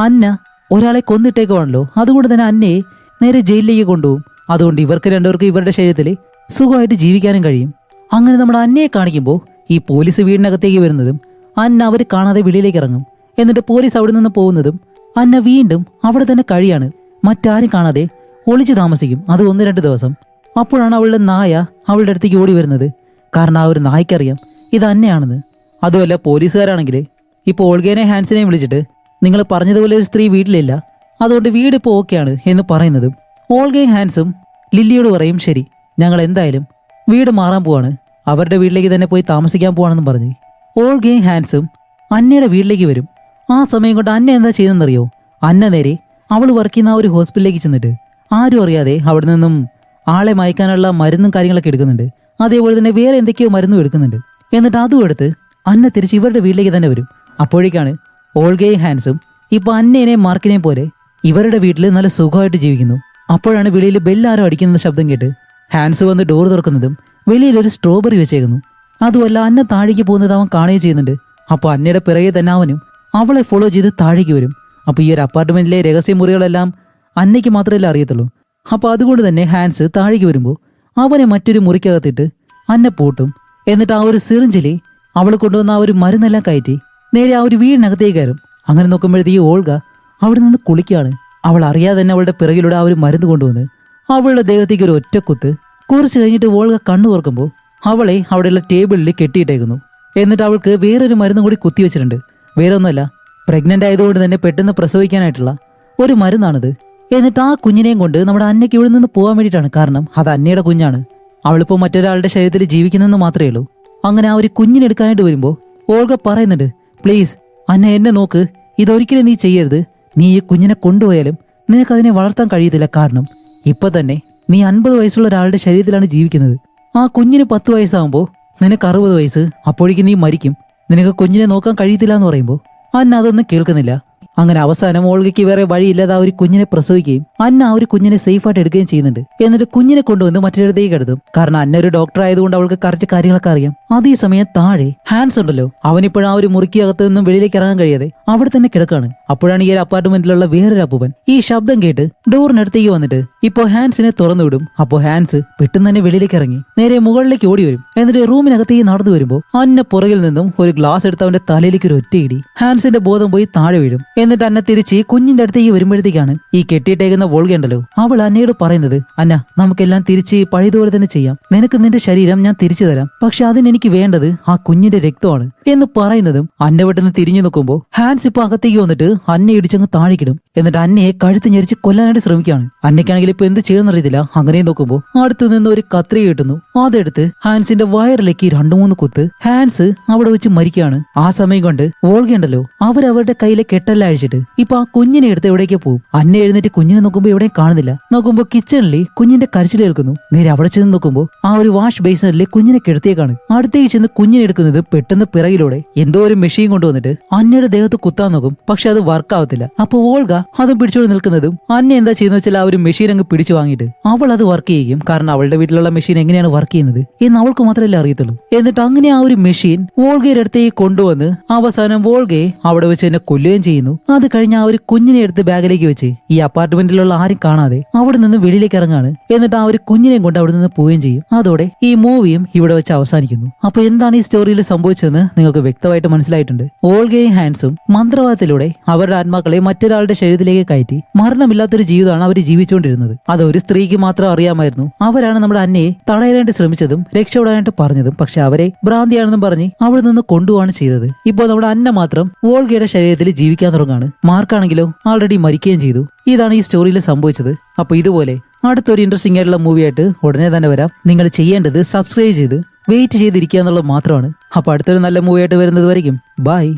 അന്ന ഒരാളെ കൊന്നിട്ടേക്കുവാണല്ലോ. അതുകൊണ്ട് തന്നെ അന്നയെ നേരെ ജയിലിലേക്ക് കൊണ്ടുപോകും. അതുകൊണ്ട് ഇവർക്ക് രണ്ടുപേർക്കും ഇവരുടെ ശരീരത്തിൽ സുഖമായിട്ട് ജീവിക്കാനും കഴിയും. അങ്ങനെ നമ്മുടെ അന്നയെ കാണിക്കുമ്പോൾ ഈ പോലീസ് വീടിനകത്തേക്ക് വരുന്നതും അന്ന അവർ കാണാതെ വെളിയിലേക്ക് ഇറങ്ങും. എന്നിട്ട് പോലീസ് അവിടെ നിന്ന് പോകുന്നതും അന്ന വീണ്ടും അവിടെ തന്നെ കഴിയാണ്. മറ്റാരും കാണാതെ ഒളിച്ചു താമസിക്കും. അത് 1-2 ദിവസം. അപ്പോഴാണ് അവളുടെ നായ അവളുടെ അടുത്തേക്ക് ഓടി വരുന്നത്. കാരണം ആ ഒരു നായ്ക്കറിയാം ഇത് അന്നയാണെന്ന്. അതുമല്ല പോലീസുകാരാണെങ്കിൽ ഇപ്പോൾ ഓൾഗേനെ ഹാൻസിനെയും വിളിച്ചിട്ട് നിങ്ങൾ പറഞ്ഞതുപോലെ ഒരു സ്ത്രീ വീട്ടിലില്ല, അതുകൊണ്ട് വീട് ഇപ്പോൾ ഓക്കെയാണ് എന്ന് പറയുന്നതും ഓൾഗയും ഹാൻസും ലില്ലിയോട് പറയും, ശരി ഞങ്ങൾ എന്തായാലും വീട് മാറാൻ പോവാണ്, അവരുടെ വീട്ടിലേക്ക് തന്നെ പോയി താമസിക്കാൻ പോവാണെന്നും പറഞ്ഞ് ഓൾഗയും ഹാൻസും അന്നയുടെ വീട്ടിലേക്ക് വരും. ആ സമയം കൊണ്ട് അന്ന എന്താ ചെയ്യുന്നതെന്നറിയോ, അന്ന നേരെ അവൾ വർക്ക് ചെയ്യുന്ന ആ ഒരു ഹോസ്പിറ്റലിലേക്ക് ചെന്നിട്ട് ആരും അറിയാതെ അവിടെ നിന്നും ആളെ മയക്കാനുള്ള മരുന്നും കാര്യങ്ങളൊക്കെ എടുക്കുന്നുണ്ട്. അതേപോലെ തന്നെ വേറെ എന്തൊക്കെയോ മരുന്നും എടുക്കുന്നുണ്ട്. എന്നിട്ട് അതും എടുത്ത് അന്ന തിരിച്ച് ഇവരുടെ വീട്ടിലേക്ക് തന്നെ വരും. അപ്പോഴേക്കാണ് ഓൾഗയും ഹാൻസും ഇപ്പൊ അന്നേനെയും മാർക്കിനെയും പോലെ ഇവരുടെ വീട്ടിൽ നല്ല സുഖമായിട്ട് ജീവിക്കുന്നു. അപ്പോഴാണ് വെളിയിൽ ബെല്ലാരോ അടിക്കുന്ന ശബ്ദം കേട്ട് ഹാൻസ് വന്ന് ഡോർ തുറക്കുന്നതും വെളിയിൽ ഒരു സ്ട്രോബെറി വെച്ചേക്കുന്നു. അതുമല്ല അന്ന താഴേക്ക് പോകുന്നത് അവൻ കാണുകയും ചെയ്യുന്നുണ്ട്. അപ്പോൾ അന്നയുടെ പിറകെ തന്നെ അവനും അവളെ ഫോളോ ചെയ്ത് താഴേക്ക് വരും. അപ്പോൾ ഈ ഒരു അപ്പാർട്ട്മെന്റിലെ രഹസ്യ മുറികളെല്ലാം അന്നയ്ക്ക് മാത്രമല്ല അറിയത്തുള്ളൂ. അപ്പോൾ അതുകൊണ്ട് തന്നെ ഹാൻസ് താഴേക്ക് വരുമ്പോൾ അവനെ മറ്റൊരു മുറിക്കകത്തിട്ട് അന്ന പൂട്ടും. എന്നിട്ട് ആ ഒരു സിറിഞ്ചിലെ അവൾ കൊണ്ടുവന്ന ആ ഒരു മരുന്നെല്ലാം കയറ്റി നേരെ ആ ഒരു വീടിനകത്തേക്ക് കയറും. അങ്ങനെ നോക്കുമ്പോഴത്തേ ഈ ഓൾഗ അവിടെ നിന്ന് കുളിക്കുകയാണ്. അവൾ അറിയാതെ തന്നെ അവളുടെ പിറകിലൂടെ ആ ഒരു മരുന്ന് കൊണ്ടുവന്ന് അവളുടെ ദേഹത്തേക്ക് ഒരു ഒറ്റക്കുത്ത്. കുറച്ച് കഴിഞ്ഞിട്ട് ഓൾഗ കണ്ണു തുറക്കുമ്പോൾ അവളെ അവിടെയുള്ള ടേബിളിൽ കെട്ടിയിട്ടേക്കുന്നു. എന്നിട്ട് അവൾക്ക് വേറൊരു മരുന്നും കൂടി കുത്തിവെച്ചിട്ടുണ്ട്. വേറെ ഒന്നുമല്ല, പ്രഗ്നന്റ് ആയതുകൊണ്ട് തന്നെ പെട്ടെന്ന് പ്രസവിക്കാനായിട്ടുള്ള ഒരു മരുന്നാണിത്. എന്നിട്ട് ആ കുഞ്ഞിനെയും കൊണ്ട് നമ്മുടെ അന്നയ്ക്ക് ഇവിടെ നിന്ന് പോകാൻ വേണ്ടിയിട്ടാണ്. കാരണം അത് അന്നയുടെ കുഞ്ഞാണ്. അവളിപ്പോൾ മറ്റൊരാളുടെ ശരീരത്തിൽ ജീവിക്കുന്നെന്ന് മാത്രമേ ഉള്ളൂ. അങ്ങനെ ആ ഒരു കുഞ്ഞിനെടുക്കാനായിട്ട് വരുമ്പോൾ ഓൾഗ പറയുന്നുണ്ട്, പ്ലീസ് അന്ന എന്നെ നോക്ക്, ഇതൊരിക്കലും നീ ചെയ്യരുത്. നീ ഈ കുഞ്ഞിനെ കൊണ്ടുപോയാലും നിനക്കതിനെ വളർത്താൻ കഴിയത്തില്ല. കാരണം ഇപ്പൊ തന്നെ നീ 50 വയസ്സുള്ള ഒരാളുടെ ശരീരത്തിലാണ് ജീവിക്കുന്നത്. ആ കുഞ്ഞിന് 10 വയസ്സാകുമ്പോൾ നിനക്ക് 60 വയസ്സ്, അപ്പോഴേക്കും നീ മരിക്കും. നിനക്ക് കുഞ്ഞിനെ നോക്കാൻ കഴിയത്തില്ല എന്ന് പറയുമ്പോൾ അന്ന അതൊന്നും കേൾക്കുന്നില്ല. അങ്ങനെ അവസാനം ഓൾഗയ്ക്ക് വേറെ വഴിയില്ലാതെ ആ ഒരു കുഞ്ഞിനെ പ്രസവിക്കുകയും അന്ന ആ ഒരു കുഞ്ഞിനെ സേഫായിട്ട് എടുക്കുകയും ചെയ്യുന്നുണ്ട്. എന്നിട്ട് കുഞ്ഞിനെ കൊണ്ടുവന്ന് മറ്റൊരിടത്തേക്ക് എടുത്തും. കാരണം അന്ന ഒരു ഡോക്ടർ ആയതുകൊണ്ട് അവൾക്ക് കറക്റ്റ് കാര്യങ്ങളൊക്കെ അറിയാം. അതേസമയം താഴെ ഹാൻസ് ഉണ്ടല്ലോ, അവനിപ്പോഴും ആ ഒരു മുറിക്കകത്ത് നിന്നും വെളിയിലേക്ക് ഇറങ്ങാൻ കഴിയാതെ അവിടെ തന്നെ കിടക്കാണ്. അപ്പോഴാണ് ഈ ഒരു അപ്പാർട്ട്മെന്റിലുള്ള വേറൊരു അപ്പൂപ്പൻ ഈ ശബ്ദം കേട്ട് ഡോറിനടുത്തേക്ക് വന്നിട്ട് ഇപ്പോൾ ഹാൻസിനെ തുറന്നു വിടും. അപ്പോൾ ഹാൻസ് പെട്ടെന്ന് തന്നെ വെളിയിലേക്ക് ഇറങ്ങി നേരെ മുകളിലേക്ക് ഓടി വരും. എന്നിട്ട് റൂമിനകത്തേക്ക് നടന്നു വരുമ്പോൾ അന്ന പുറകിൽ നിന്നും ഒരു ഗ്ലാസ് എടുത്ത് അവന്റെ തലയിലേക്ക് ഒരു ഒറ്റയിടി. ഹാൻസിന്റെ ബോധം പോയി താഴെ വീഴും. എന്നിട്ട് അന്ന തിരിച്ച് കുഞ്ഞിന്റെ അടുത്തേക്ക് വരുമ്പോഴത്തേക്കാണ് ഈ കെട്ടിയിട്ടേക്കുന്ന വോൾഗ ഉണ്ടല്ലോ, അവൾ അന്നയോട് പറയുന്നത്, അന്ന നമുക്കെല്ലാം തിരിച്ച് പഴയതുപോലെ തന്നെ ചെയ്യാം, നിനക്ക് നിന്റെ ശരീരം ഞാൻ തിരിച്ചു തരാം, പക്ഷെ അതിനെനിക്ക് വേണ്ടത് ആ കുഞ്ഞിന്റെ രക്തമാണ് എന്ന് പറയുന്നതും അന്ന പെട്ടെന്ന് തിരിഞ്ഞു നോക്കുമ്പോൾ ഹാൻസ് ഇപ്പൊ അകത്തേക്ക് വന്നിട്ട് അന്നയെ ഇടിച്ചങ്ങ് താഴേക്കിടും. എന്നിട്ട് അന്നയെ കഴുത്ത് ഞെരിച്ച് കൊല്ലാനായിട്ട് ശ്രമിക്കുകയാണ്. അന്നയ്ക്കാണെങ്കിൽ ഇപ്പൊ എന്ത് ചെയ്യണമെന്നറിയത്തില്ല. അങ്ങനെ നോക്കുമ്പോൾ അടുത്ത് നിന്ന് ഒരു കത്രിക കിട്ടുന്നു. അതെടുത്ത് ഹാൻസിന്റെ വയറിലേക്ക് 2-3 കുത്ത് ഹാൻസ് അവിടെ വെച്ച് മരിക്കുകയാണ്. ആ സമയം കൊണ്ട് വോൾഗ ഉണ്ടല്ലോ, അവരവരുടെ കയ്യിലെ കെട്ടെല്ലാം അഴിച്ചിട്ട് ഇപ്പൊ ആ കുഞ്ഞിനെ എടുത്ത് എവിടേക്ക് പോകും. അന്ന എഴുന്നേറ്റ് കുഞ്ഞിനെ നോക്കുമ്പോൾ നോക്കുമ്പോൾ എവിടെയും കാണുന്നില്ല. നോക്കുമ്പോൾ കിച്ചണിൽ കുഞ്ഞിന്റെ കരച്ചിൽ കേൾക്കുന്നു. നേരെ അവിടെ ചെന്ന് നോക്കുമ്പോൾ ആ ഒരു വാഷ് ബേസിനിലെ കുഞ്ഞിനെ കിടത്തിയേക്കാണ്. അടുത്തേക്ക് ചെന്ന് കുഞ്ഞിനെ എടുക്കുന്നത് പെട്ടെന്ന് പിറകിലൂടെ എന്തോ ഒരു മെഷീൻ കൊണ്ടുവന്നിട്ട് അന്നയുടെ ദേഹത്ത് കുത്താൻ നോക്കും. പക്ഷെ അത് വർക്ക് ആവത്തില്ല. അപ്പൊ ഓൾഗ അതും പിടിച്ചോണ്ട് നിൽക്കുന്നതും അന്ന എന്താ ചെയ്യുന്ന വെച്ചാൽ ആ ഒരു മെഷീൻ അങ്ങ് പിടിച്ചു വാങ്ങിയിട്ട് അവൾ അത് വർക്ക് ചെയ്യും. കാരണം അവളുടെ വീട്ടിലുള്ള മെഷീൻ എങ്ങനെയാണ് വർക്ക് ചെയ്യുന്നത് എന്ന് അവൾക്ക് മാത്രമല്ലേ അറിയത്തുള്ളൂ. എന്നിട്ട് അങ്ങനെ ആ ഒരു മെഷീൻ വോൾഗയുടെ അടുത്തേക്ക് കൊണ്ടുവന്ന് അവസാനം വോൾഗയെ അവിടെ വെച്ച് തന്നെ കൊല്ലുകയും ചെയ്യുന്നു. അത് കഴിഞ്ഞ് ആ ഒരു കുഞ്ഞിനെ എടുത്ത് ബാഗിലേക്ക് വെച്ച് ഈ അപ്പാർട്ട്മെന്റിലുള്ള ആരും കാണാതെ അവിടെ നിന്ന് വെളിയിലേക്ക് ഇറങ്ങാണ്. എന്നിട്ട് ആ ഒരു കുഞ്ഞിനെയും കൊണ്ട് അവിടെ നിന്ന് പോവുകയും ചെയ്യും. അതോടെ ഈ മൂവിയും ഇവിടെ വെച്ച് അവസാനിക്കുന്നു. അപ്പൊ എന്താണ് ഈ സ്റ്റോറിയിൽ സംഭവിച്ചതെന്ന് നിങ്ങൾക്ക് വ്യക്തമായിട്ട് മനസ്സിലായിട്ടുണ്ട്. ഓൾഗയും ഹാൻസും മന്ത്രവാദത്തിലൂടെ അവരുടെ ആത്മാക്കളെ മറ്റൊരാളുടെ ശരീരത്തിലേക്ക് കയറ്റി മരണമില്ലാത്തൊരു ജീവിതമാണ് അവർ ജീവിച്ചുകൊണ്ടിരുന്നത്. അത് ഒരു സ്ത്രീക്ക് മാത്രം അറിയാമായിരുന്നു. അവരാണ് നമ്മുടെ അന്നയെ തടയാനായിട്ട് ശ്രമിച്ചതും രക്ഷപ്പെടാനായിട്ട് പറഞ്ഞതും. പക്ഷെ അവരെ ഭ്രാന്തിയാണെന്നും പറഞ്ഞ് അവിടെ നിന്ന് കൊണ്ടുപോവാണ് ചെയ്തത്. ഇപ്പോൾ നമ്മുടെ അന്ന മാത്രം വോൾഗയുടെ ശരീരത്തിൽ ജീവിക്കാൻ തുടങ്ങാണ്. മാർക്കാണെങ്കിലോ ആൾറെഡി മരിക്കുകയും ചെയ്തു. ഇതാണ് ഈ സ്റ്റോറിയിൽ സംഭവിച്ചത്. അപ്പൊ ഇതുപോലെ അടുത്തൊരു ഇൻട്രസ്റ്റിംഗ് ആയിട്ടുള്ള മൂവിയായിട്ട് ഉടനെ തന്നെ വരാം. നിങ്ങൾ ചെയ്യേണ്ടത് സബ്സ്ക്രൈബ് ചെയ്ത് വെയിറ്റ് ചെയ്തിരിക്കുക എന്നുള്ളത് മാത്രമാണ്. അപ്പൊ അടുത്തൊരു നല്ല മൂവിയായിട്ട് വരുന്നത് വരെയും ബൈ.